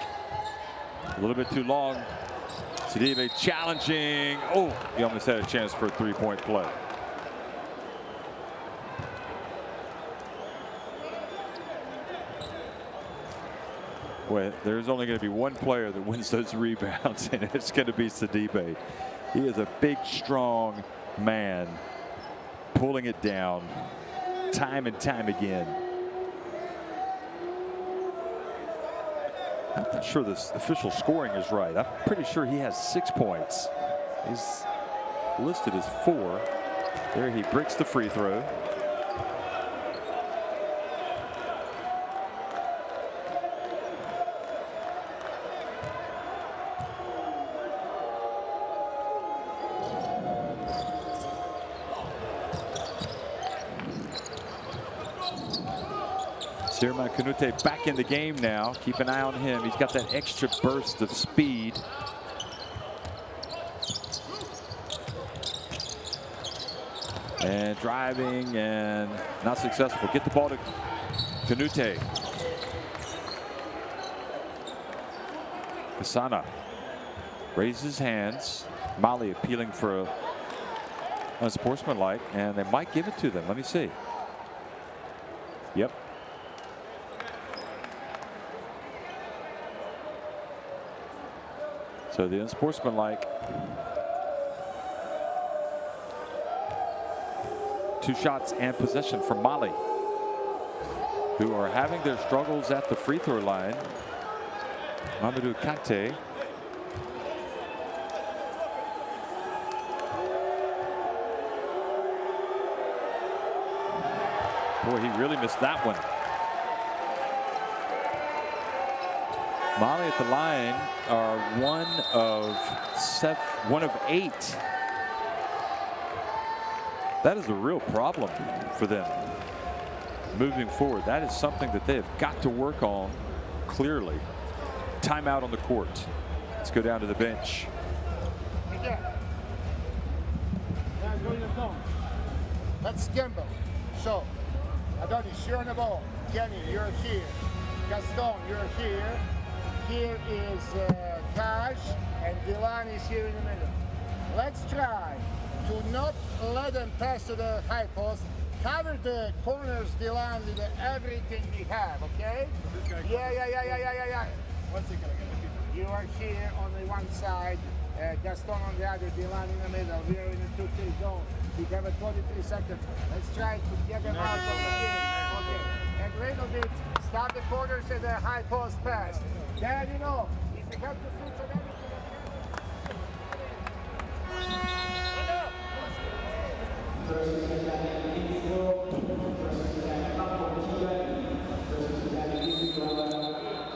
A little bit too long. Sidibe challenging. Oh, he almost had a chance for a three-point play. Well, there's only going to be one player that wins those rebounds, and it's going to be Sidibe. He is a big, strong man, pulling it down time and time again. I'm not sure this official scoring is right. I'm pretty sure he has 6 points. He's listed as 4. There he breaks the free throw. Sirman Kanute back in the game now. Keep an eye on him. He's got that extra burst of speed. And driving and not successful. Get the ball to Kanute. Kasana raises his hands. Mali appealing for unsportsmanlike, and they might give it to them. Let me see. Yep. So the unsportsmanlike. 2 shots and possession for Mali, who are having their struggles at the free throw line. Mamadou Kante. Boy, he really missed that one. Mali at the line are one of 8. That is a real problem for them moving forward. That is something that they have got to work on clearly. Timeout on the court. Let's go down to the bench. Let's gamble. So, Adonis, you're on the ball. Kenny, you're here. Gaston, you're here. Here is Taj, and Dylan is here in the middle. Let's try to not let them pass to the high post. Cover the corners, Dylan, with everything we have, okay? Yeah. 1 second. You are here on the one side, Gaston on the other, Dylan in the middle. We are in a 2-3 zone. We have a 23 seconds. Let's try to get them out of the game. Okay. And a little bit, stop the corners and the high post pass. Then, you know, if you have to switch on everything.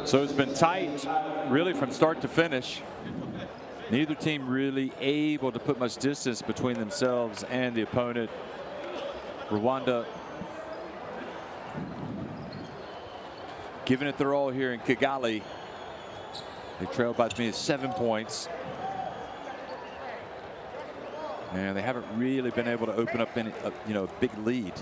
So it's been tight, really, from start to finish. Neither team really able to put much distance between themselves and the opponent. Rwanda giving it their all here in Kigali. They trailed by as many as 7 points. And they haven't really been able to open up any, a big lead.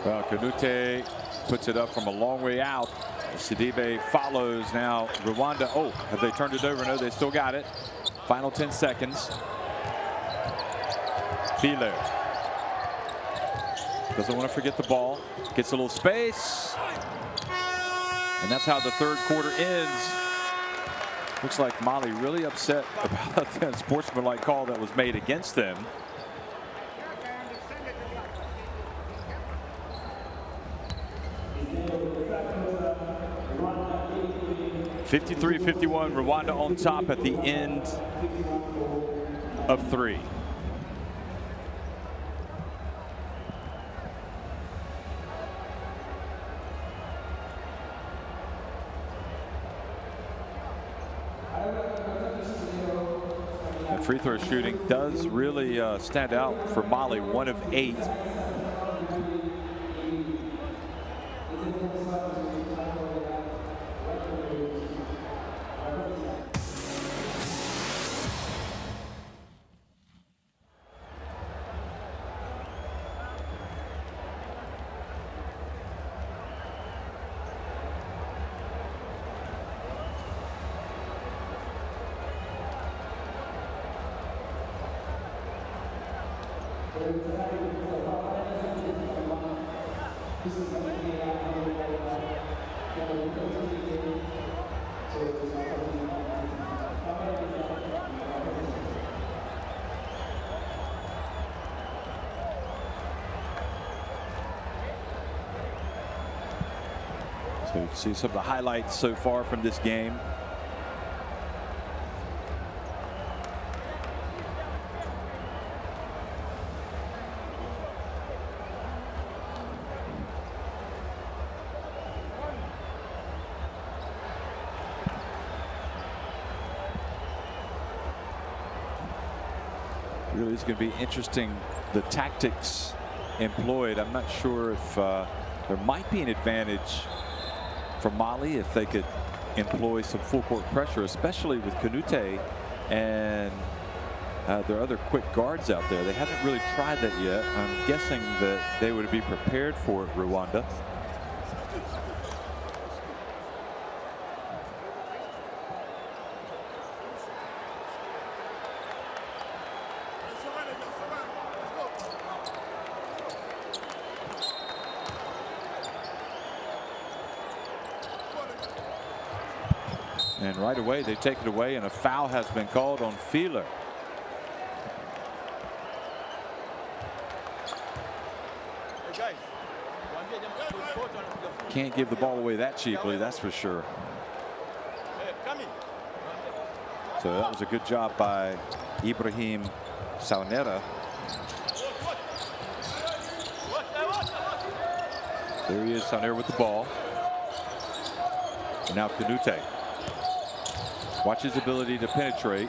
Well, Kanute puts it up from a long way out. Sidibe follows now. Rwanda, oh, have they turned it over? No, they still got it. Final 10 seconds. File doesn't want to forget the ball. Gets a little space. And that's how the third quarter ends. Looks like Mali really upset about that sportsmanlike call that was made against them. 53-51, Rwanda on top at the end of 3. And free throw shooting does really stand out for Mali, 1 of 8. So you can see some of the highlights so far from this game. Really, it's going to be interesting, the tactics employed. I'm not sure if there might be an advantage for Mali if they could employ some full court pressure, especially with Kanute and their other quick guards out there. They haven't really tried that yet. I'm guessing that they would be prepared for it, Rwanda. And right away, they take it away, and a foul has been called on File. Can't give the ball away that cheaply, that's for sure. So that was a good job by Ibrahim Saunera. There he is, Saunera with the ball. And now Kanute. Watch his ability to penetrate.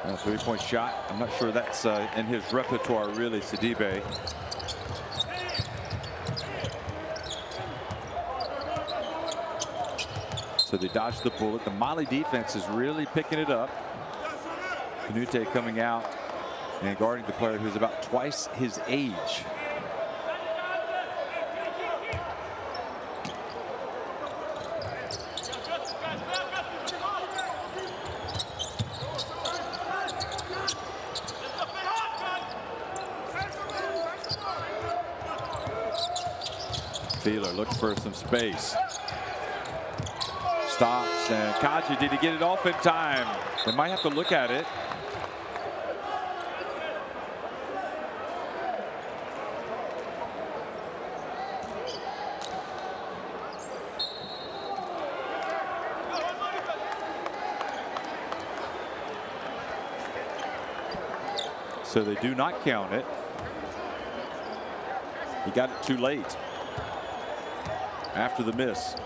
A three-point shot. I'm not sure that's in his repertoire, really, Sidibe. So they dodged the bullet. The Mali defense is really picking it up. Kanute coming out and guarding the player who's about twice his age. Feeler looks for some space. Stops, and Kaji, did he get it off in time? They might have to look at it. So they do not count it. He got it too late after the miss.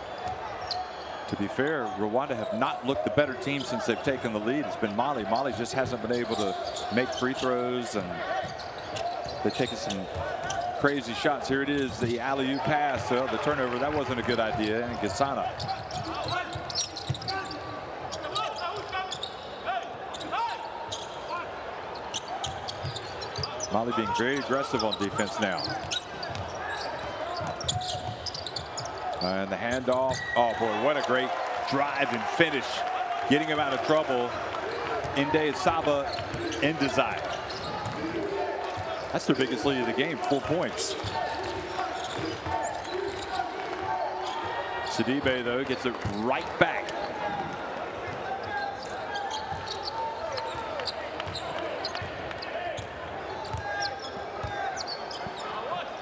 To be fair, Rwanda have not looked the better team since they've taken the lead. It's been Mali. Mali just hasn't been able to make free throws, and they're taking some crazy shots. Here it is, the alley-oop pass. So the turnover, that wasn't a good idea. And Gasana. Mali being very aggressive on defense now. And the handoff. Oh boy, what a great drive and finish, getting him out of trouble. Inde Saba in desire. That's their biggest lead of the game, 4 points. Sidibe, though, gets it right back.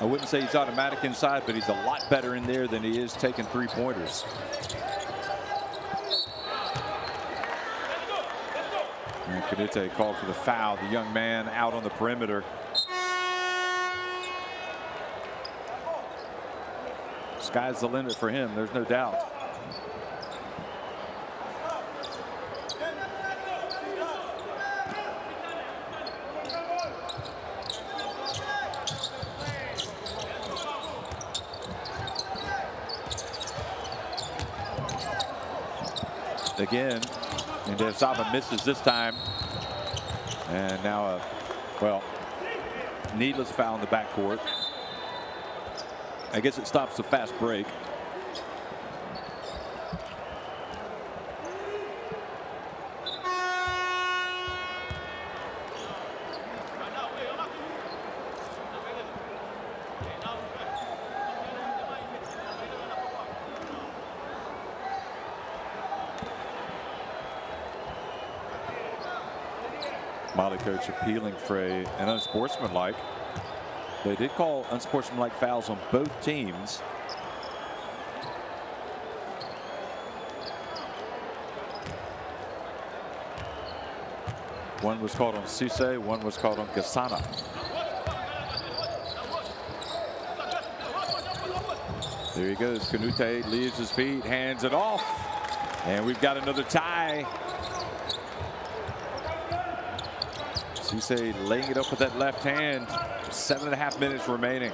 I wouldn't say he's automatic inside, but he's a lot better in there than he is taking three-pointers. And Kanute called for the foul. The young man out on the perimeter. Sky's the limit for him, there's no doubt. Again, and Saba misses this time, and now well, needless foul in the backcourt. I guess it stops the fast break. Mali coach appealing for an unsportsmanlike. They did call unsportsmanlike fouls on both teams. One was called on Cisse, one was called on Gasana. There he goes. Kanute leaves his feet, hands it off, and we've got another tie. Cisse laying it up with that left hand. 7.5 minutes remaining.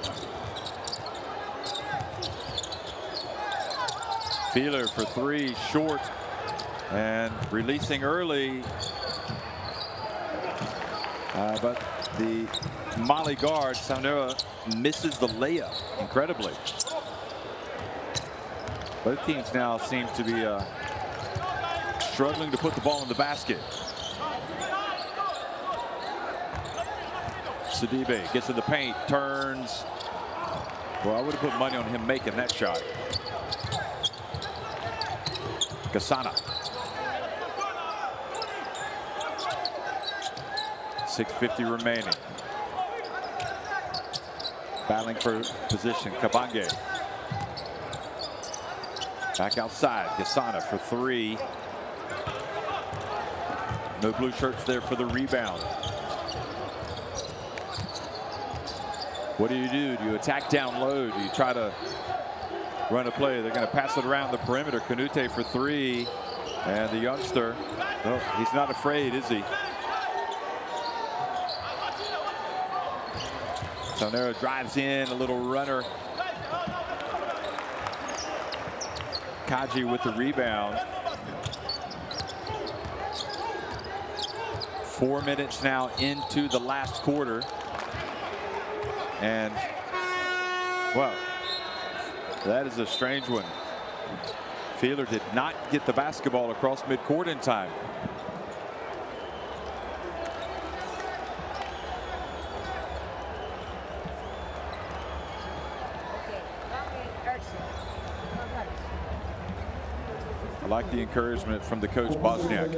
Feeler for three, short, and releasing early. But the Mali guard, Sanoa, misses the layup incredibly. Both teams now seem to be struggling to put the ball in the basket. Sidibe gets in the paint, turns. Well, I would have put money on him making that shot. Gasana. 6:50 remaining. Battling for position, Kabange. Back outside, Gasana for three. No blue shirts there for the rebound. What do? Do you attack down low? Do you try to run a play? They're going to pass it around the perimeter. Kanute for three. And the youngster, well, he's not afraid, is he? Tonero drives in, a little runner. Kaji with the rebound. 4 minutes now into the last quarter. And, well, that is a strange one. Feeler did not get the basketball across midcourt in time. I like the encouragement from the coach, Bosniak.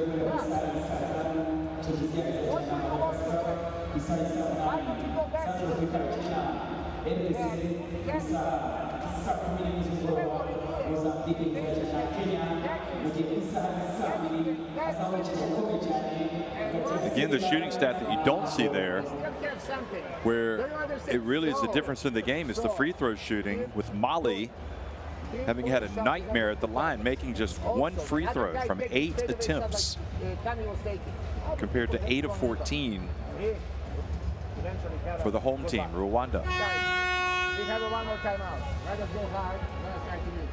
Again, the shooting stat that you don't see there, where it really is the difference in the game, is the free throw shooting, with Mali having had a nightmare at the line, making just 1 free throw from 8 attempts, compared to 8 of 14 for the home team, Rwanda. We have one more timeout. Let us go hard. Let us try to win.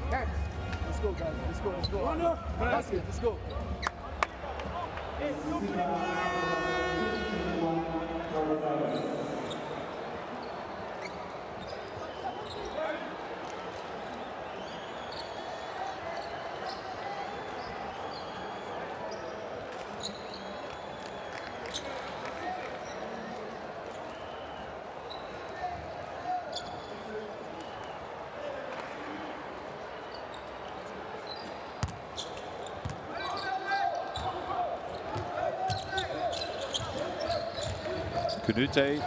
Let's go, guys. Let's go. Let's go. Basket. Let's go. Kanute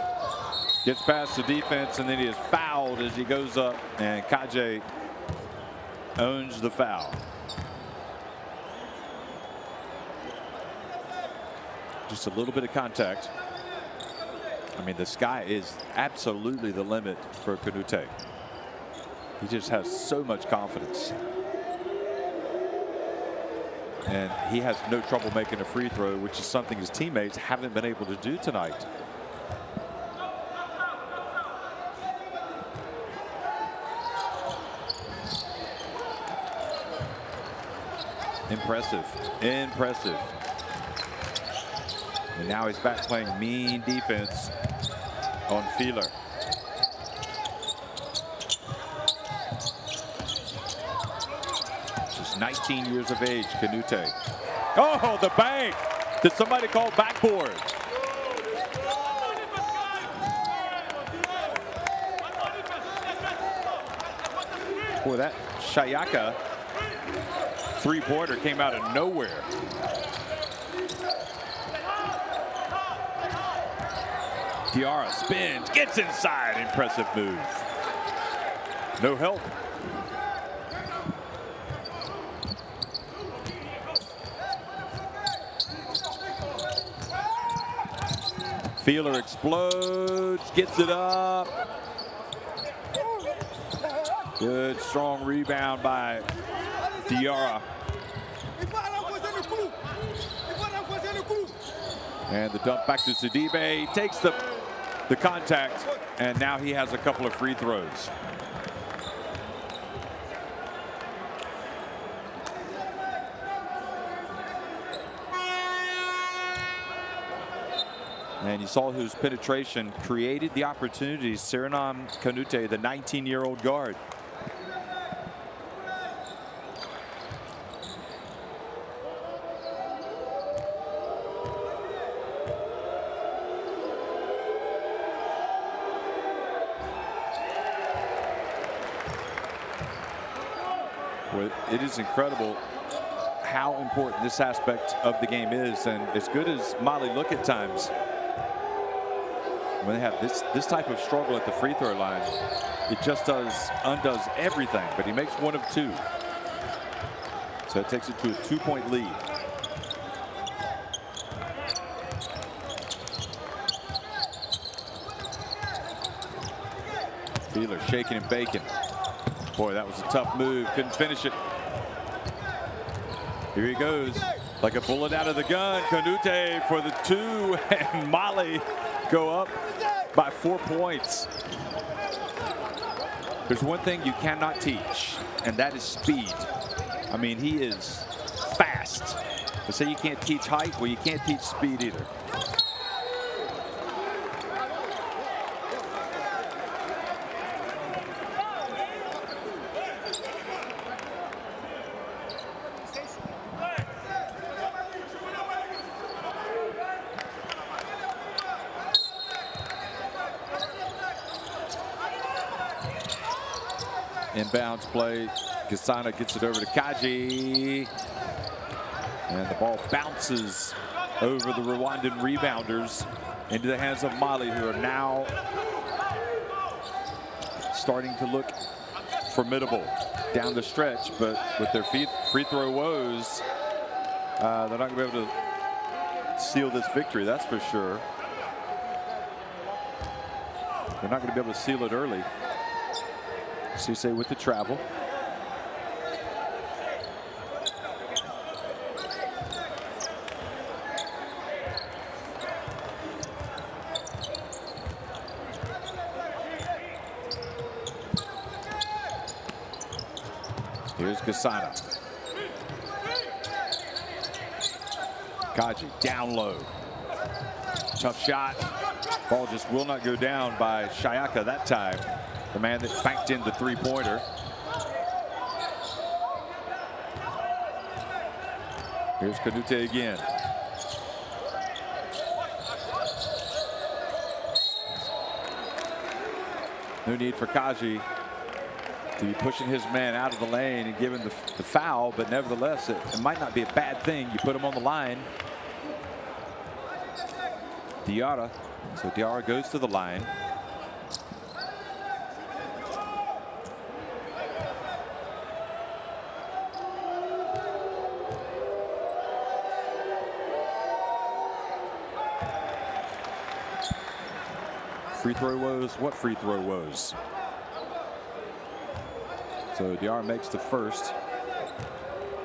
gets past the defense, and then he is fouled as he goes up, and Kaji owns the foul. Just a little bit of contact. I mean, the sky is absolutely the limit for Kanute. He just has so much confidence. And he has no trouble making a free throw, which is something his teammates haven't been able to do tonight. Impressive, impressive. And now he's back playing mean defense on Feeler. Just 19 years of age, Kanute. Oh, the bank! Did somebody call backboard? Boy, that Shayaka three-pointer came out of nowhere. Diarra spins, gets inside. Impressive move. No help. Feeler explodes, gets it up. Good, strong rebound by Diarra. And the dump back to Sidibe. Takes the contact, and now he has a couple of free throws. And you saw whose penetration created the opportunities. Suriname Kanute, the 19-year-old guard. It is incredible how important this aspect of the game is, and as good as Mali look at times, when they have this type of struggle at the free throw line, it just undoes everything. But he makes 1 of 2, so it takes it to a 2-point lead. Feeler shaking and baking. Boy, that was a tough move. Couldn't finish it. Here he goes, like a bullet out of the gun. Kanute for the 2, and Mali go up by 4 points. There's one thing you cannot teach, and that is speed. I mean, he is fast. They say you can't teach height. Well, you can't teach speed either. Inbounds play. Gasana gets it over to Kaji. And the ball bounces over the Rwandan rebounders into the hands of Mali, who are now starting to look formidable down the stretch. But with their free throw woes, they're not going to be able to seal this victory, that's for sure. They're not going to be able to seal it early. Cisse with the travel. Here's Gasana. Kaji down low. Tough shot. Ball just will not go down by Shayaka that time. The man that banked in the three-pointer. Here's Kanute again. No need for Kaji to be pushing his man out of the lane and giving the foul, but nevertheless, it might not be a bad thing. You put him on the line. Diarra. So Diarra goes to the line. Free throw woes. What free throw woes? So Diarra makes the first.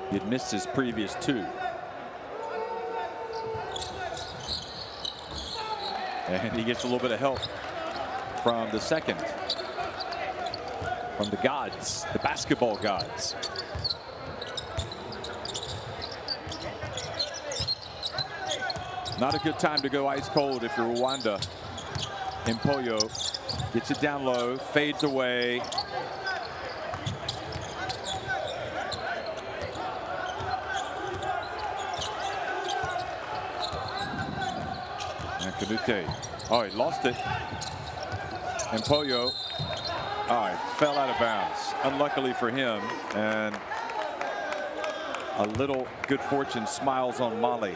He had missed his previous two. And he gets a little bit of help from the second. From the gods, the basketball gods. Not a good time to go ice cold if you're Rwanda. Impoyo gets it down low, fades away. And Kanute. Oh, he lost it. Impoyo. Oh, he fell out of bounds. Unluckily for him. And a little good fortune smiles on Mali.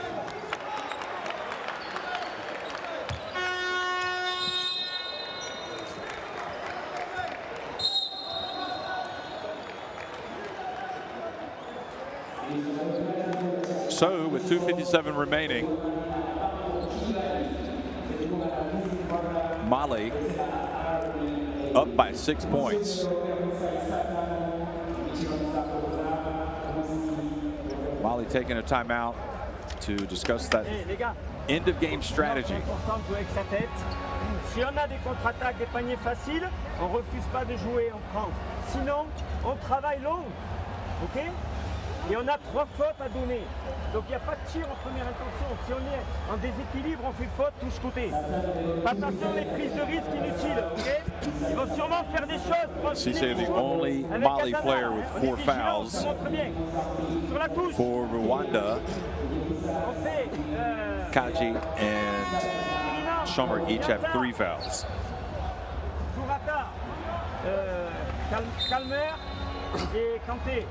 So with 2:57 remaining, Mali up by 6 points. Mali taking a timeout to discuss that end of game strategy. Si on a des contre-attaques, des paniers faciles, on ne refuse pas de jouer, on prend. Sinon, on travaille long. OK? Et on a 3 fautes à donner. Donc il n'y a pas de tir en première intention. Si on est en déséquilibre, on fait faute touche côté. Pas attention les prises de risque inutiles. Okay? Ils vont sûrement faire des choses. Cisse, the only Mali player with 4 fouls. For Rwanda, Kaji and Shomer each have 3 fouls. Zurata, Calmer et Kanté.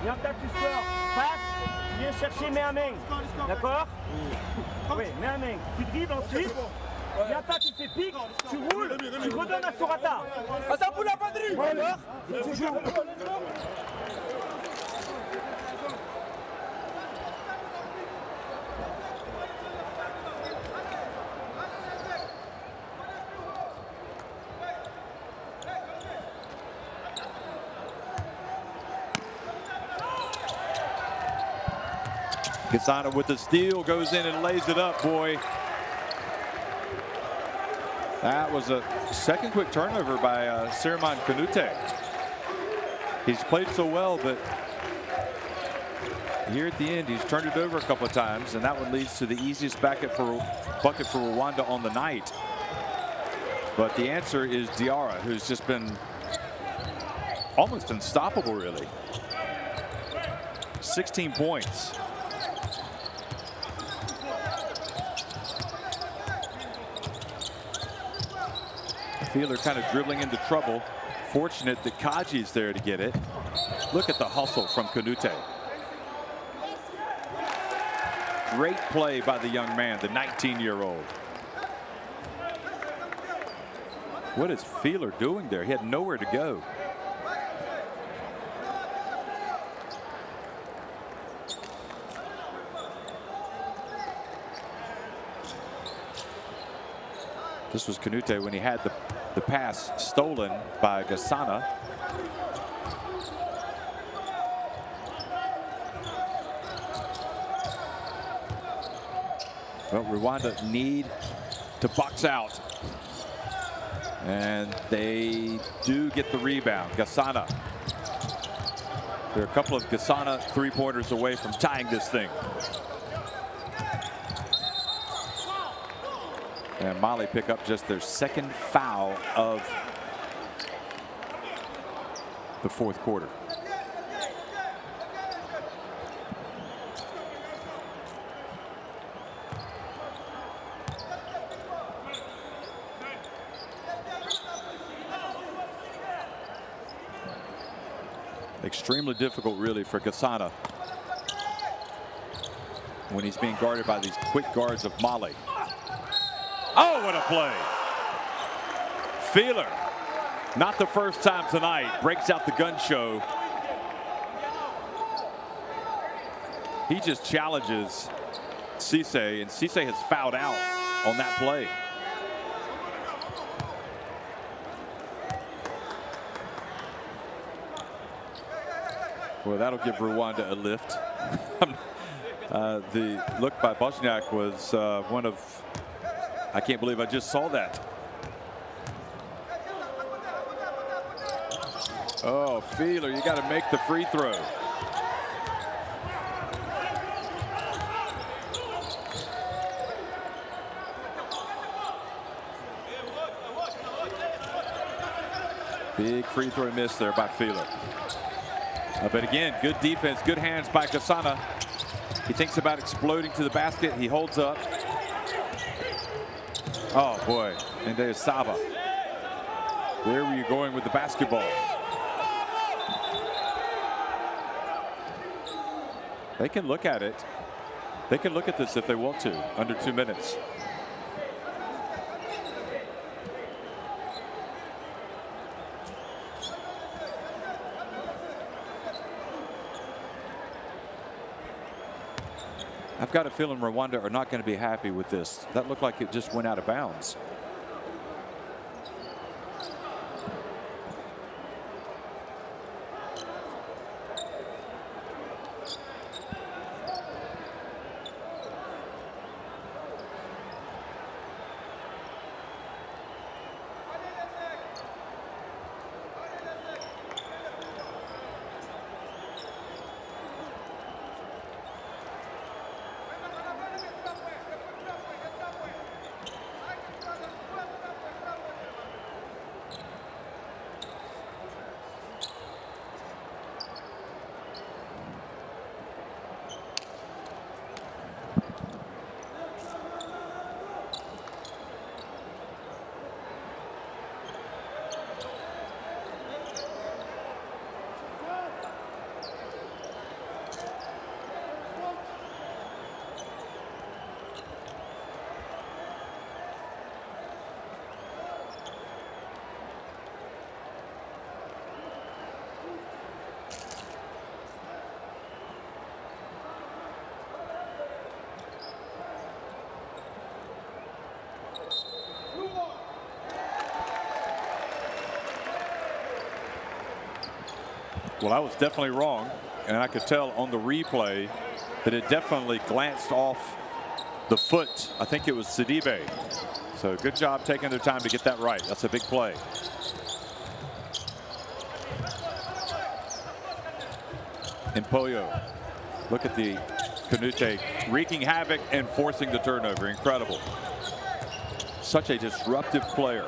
Yanta, tu sors, passe, viens chercher, mets à main. D'accord? Oui, mets à main. Tu dribbles ensuite. Yanta, tu fais pique, tu roules, tu redonnes à Surata. Ça pour la patrie. Alors, tu joues. Gasana with the steal, goes in and lays it up, boy. That was a second quick turnover by Sirman Kanute. He's played so well, but here at the end, he's turned it over a couple of times, and that one leads to the easiest bucket for Rwanda on the night. But the answer is Diarra, who's just been almost unstoppable, really. 16 points. Feeler kind of dribbling into trouble. Fortunate that Kaji's there to get it. Look at the hustle from Kanute. Great play by the young man, the 19-year-old. What is Feeler doing there? He had nowhere to go. This was Kanute when he had the pass stolen by Gasana. Well, Rwanda need to box out. And they do get the rebound. Gasana. They're a couple of Gasana three-pointers away from tying this thing. And Mali pick up just their second foul of the fourth quarter. Extremely difficult, really, for Gasana when he's being guarded by these quick guards of Mali. Oh, what a play. Feeler, not the first time tonight, breaks out the gun show. He just challenges Cisse, and Cisse has fouled out on that play. Well, that'll give Rwanda a lift. The look by Bosniak was one of, I can't believe I just saw that. Oh, Feeler, you got to make the free throw. Big free throw miss there by Feeler. But again, good defense, good hands by Gasana. He thinks about exploding to the basket. He holds up. Oh boy, and there's Saba. Where were you going with the basketball? They can look at it. They can look at this if they want to, under 2 minutes. I've got a feeling Rwanda are not going to be happy with this. That looked like it just went out of bounds. Well, I was definitely wrong, and I could tell on the replay that it definitely glanced off the foot. I think it was Sidibe So good job taking their time to get that right. That's a big play. Impoyo. Look at the Canute wreaking havoc and forcing the turnover. Incredible. Such a disruptive player.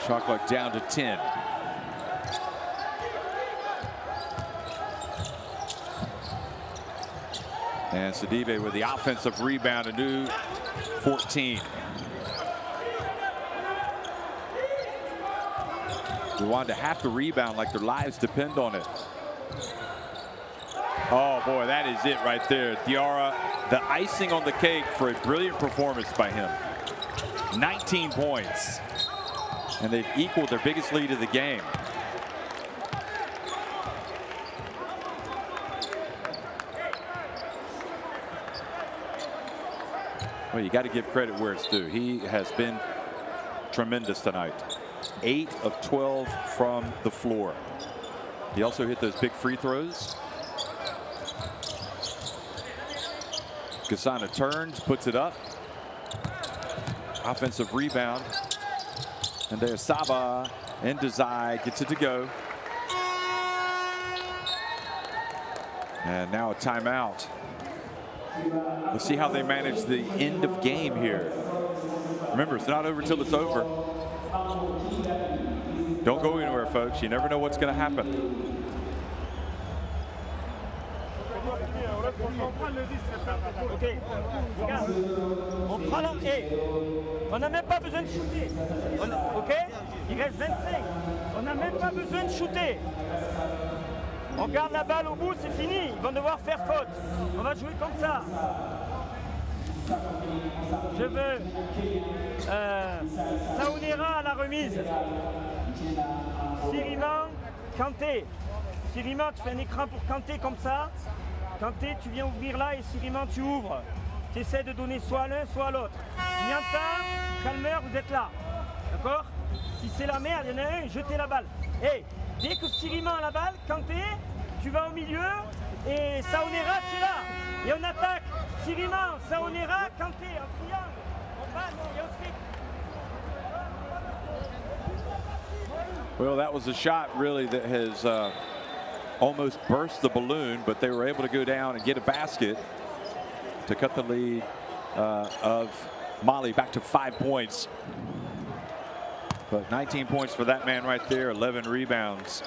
Shot clock down to 10. And Sidibe with the offensive rebound, a new 14. Rwanda have to rebound like their lives depend on it. Oh boy, that is it right there. Diarra, the icing on the cake for a brilliant performance by him. 19 points. And they've equaled their biggest lead of the game. Well, you got to give credit where it's due. He has been tremendous tonight. 8 of 12 from the floor. He also hit those big free throws. Gasana turns, puts it up. Offensive rebound. And there's Saba and Desai gets it to go. And now a timeout. Let's see how they manage the end of game here. Remember, it's not over till it's over. Don't go anywhere, folks. You never know what's going to happen. Ok, regarde, on prend on n'a même pas besoin de shooter. Ok, il reste 25. On n'a même pas besoin de shooter. On garde la balle au bout, c'est fini. Ils vont devoir faire faute. On va jouer comme ça. Je veux Saounera à la remise. Siriman, Kanté. Siriman, tu fais un écran pour Kanté comme ça. Kanté, tu viens ouvrir là et Siriman, tu ouvres. Tu essaies de donner soit à l'un, soit à l'autre. Nianta, Calmer, vous êtes là. D'accord? Si c'est la merde, il y en a un, jetez la balle. Et dès que Siriman a la balle, Kanté, tu vas au milieu et Saounera, tu es là. Et on attaque. Siriman, Saounera, Kanté, en triangle. On va, non, il y a aussi. Well, that was a shot really that has almost burst the balloon, but they were able to go down and get a basket to cut the lead of Mali back to 5 points. But 19 points for that man right there, 11 rebounds.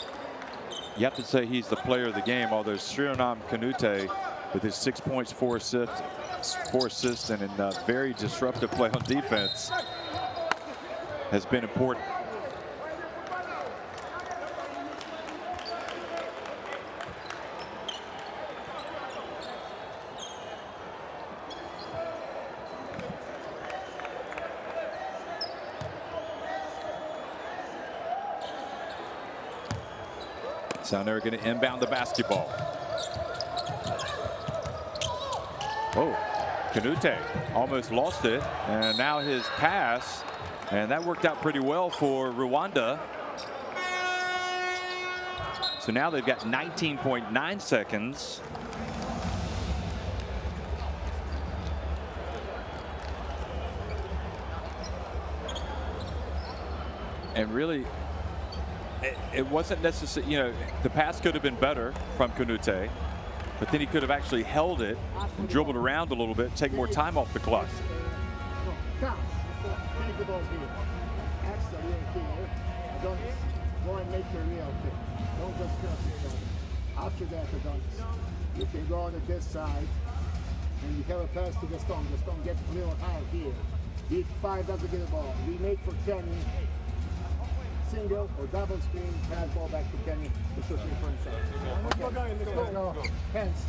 You have to say he's the player of the game, although Suriname Canute with his 6 points, 4 assists, and a very disruptive play on defense has been important. So they're going to inbound the basketball. Oh, Canute almost lost it, and now his pass, and that worked out pretty well for Rwanda. So now they've got 19.9 seconds. And really, it wasn't necessary, you know, the pass could have been better from Canute, but then he could have actually held it and dribbled around a little bit, take more time off the clock. Go and make your real thing. Don't just cross it. After that, you can go on this side, and you have a pass to the stone. The stone gets a little high here. Big 5 doesn't get the ball. We make for Kenny. Single or double screen, pass ball back to Kenny to shoot in front side. Okay. Go. Hands.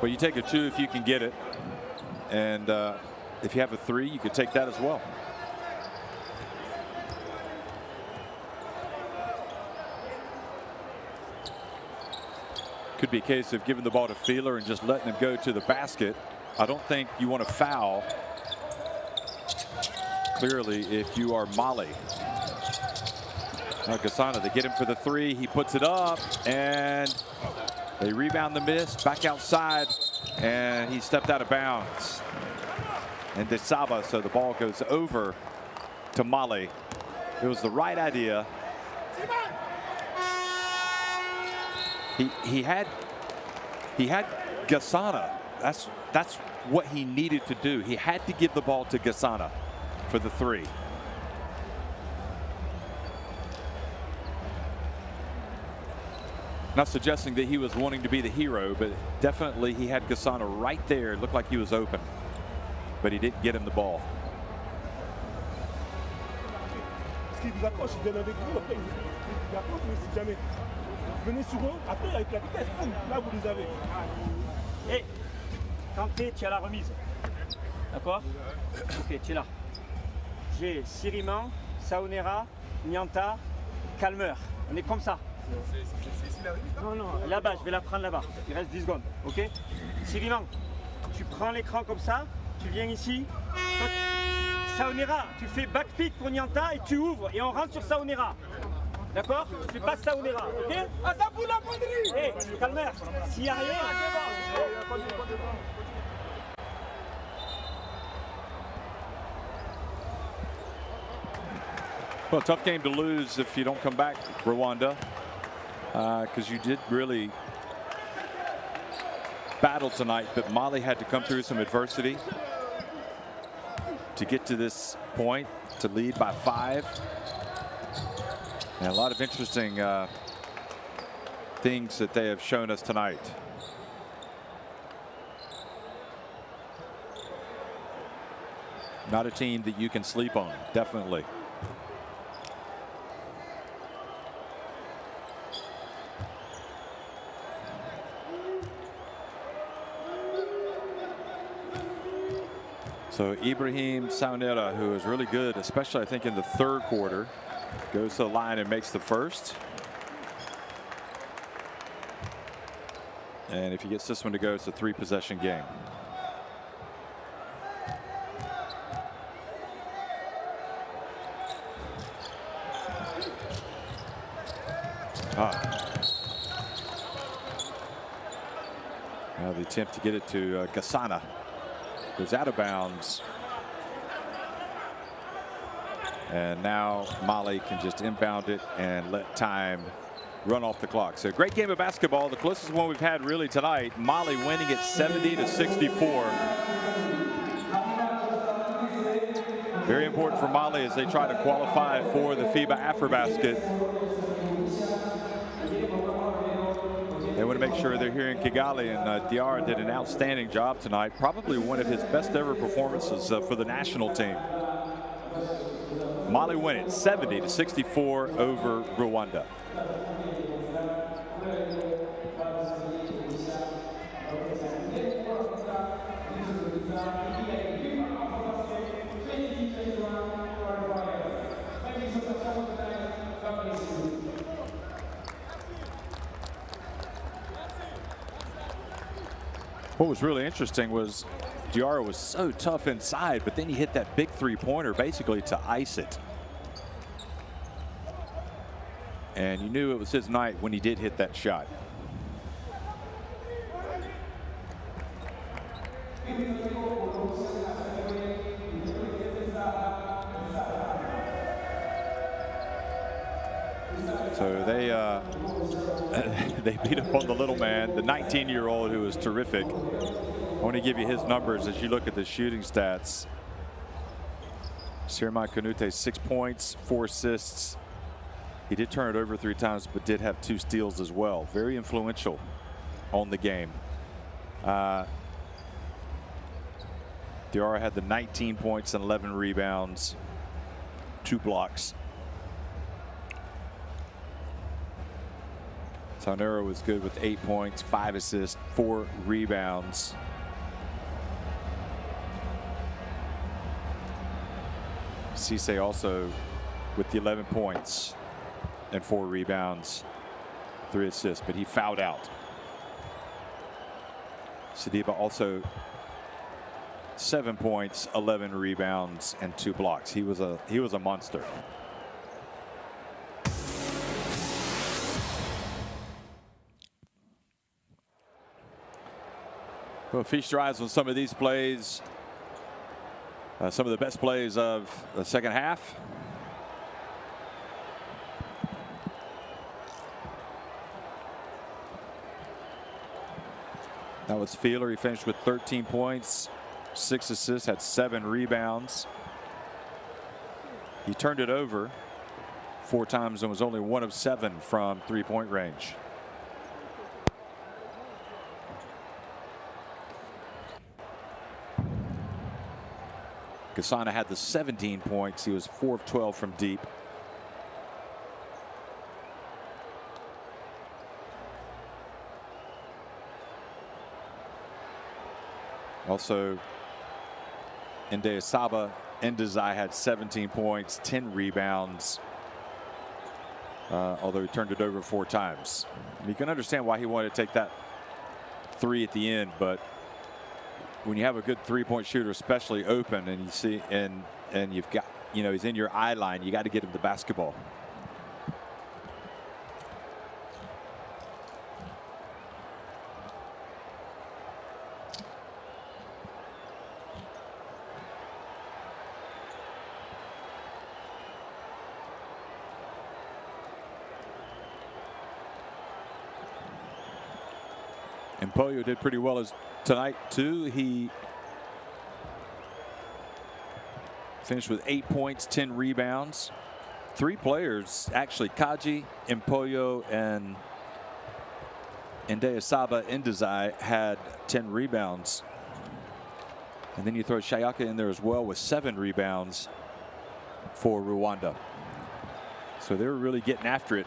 Well, you take a 2 if you can get it, and if you have a 3, you could take that as well. Could be a case of giving the ball to Feeler and just letting him go to the basket. I don't think you want to foul, clearly, if you are Mali. Gasana, they get him for the three. He puts it up, and they rebound the miss. Back outside, and he stepped out of bounds. And Desaba, so the ball goes over to Mali. It was the right idea. He had Gasana. That's what he needed to do. He had to give the ball to Gasana for the three. Not suggesting that he was wanting to be the hero, but definitely he had Gasana right there. It looked like he was open, but he didn't get him the ball. Venez sur eux, après avec la vitesse, là vous les avez. Et quand tu as la remise, d'accord? Ok, tu es là. J'ai Siriman, Saonera, Nyanta, Calmer. On est comme ça. C'est ici la remise? Non, non, là-bas, je vais la prendre là-bas. Il reste 10 secondes, ok? Siriman, tu prends l'écran comme ça, tu viens ici. Toi, Saonera, tu fais backpick pour Nyanta et tu ouvres et on rentre sur Saonera. D'accord? Tu fais pas Saonera, ok? Hé, Calmer, s'il n'y a rien, Well, tough game to lose if you don't come back, Rwanda, because you did really battle tonight, but Mali had to come through some adversity to get to this point, to lead by 5. And a lot of interesting things that they have shown us tonight. Not a team that you can sleep on, definitely. So Ibrahim Saunera, who is really good, especially I think in the third quarter, goes to the line and makes the first. And if he gets this one to go, it's a 3-possession game. Now the attempt to get it to Gasana goes out of bounds. And now Mali can just inbound it and let time run off the clock. So great game of basketball, the closest one we've had really tonight. Mali winning it 70-64. Very important for Mali as they try to qualify for the FIBA AfroBasket. They want to make sure they're here in Kigali, and Diarra did an outstanding job tonight. Probably one of his best ever performances for the national team. Mali win it 70-64 over Rwanda. What was really interesting was Diarra was so tough inside, but then he hit that big three-pointer basically to ice it. And you knew it was his night when he did hit that shot. So they beat up on the little man, the 19-year-old, who is terrific. I want to give you his numbers as you look at the shooting stats. Sirman Kanute, 6 points, 4 assists. He did turn it over 3 times, but did have 2 steals as well. Very influential on the game. Diarra had the 19 points and 11 rebounds, 2 blocks. Saunera was good with 8 points, 5 assists, 4 rebounds. Cisse also with the 11 points and 4 rebounds, 3 assists, but he fouled out. Sidibe also 7 points, 11 rebounds, and 2 blocks. He was a monster. Well, feast your eyes on some of these plays. Some of the best plays of the second half. That was Feeler. He finished with 13 points, 6 assists, had 7 rebounds. He turned it over 4 times and was only 1 of 7 from 3-point range. Kasana had the 17 points. He was 4 of 12 from deep. Also, Ndayisaba Ndizai had 17 points, 10 rebounds, although he turned it over 4 times. You can understand why he wanted to take that 3 at the end, but when you have a good 3-point shooter, especially open, and you see, and you've got, you know, he's in your eye line, you got to get him the basketball. And Pollo did pretty well tonight too. He finished with 8 points, 10 rebounds. 3 players, actually, Kaji, Mpoyo, and Ndayisaba Ndizai had 10 rebounds. And then you throw Shayaka in there as well with 7 rebounds for Rwanda. So they were really getting after it.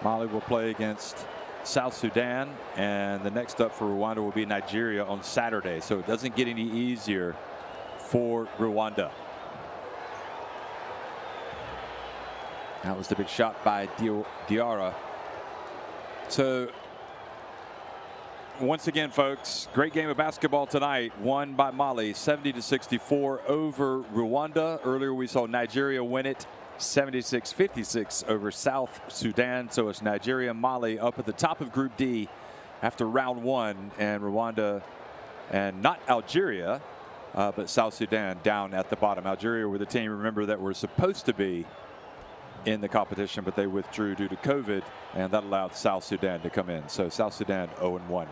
Mali will play against South Sudan, and the next up for Rwanda will be Nigeria on Saturday. So it doesn't get any easier for Rwanda. That was the big shot by Diarra. So once again, folks, great game of basketball tonight. Won by Mali 70-64 over Rwanda. Earlier we saw Nigeria win it 76-56 over South Sudan. So it's Nigeria and Mali up at the top of Group D after round 1, and Rwanda and not Algeria, but South Sudan down at the bottom. Algeria were the team, remember, that were supposed to be in the competition, but they withdrew due to COVID, and that allowed South Sudan to come in. So South Sudan 0-1.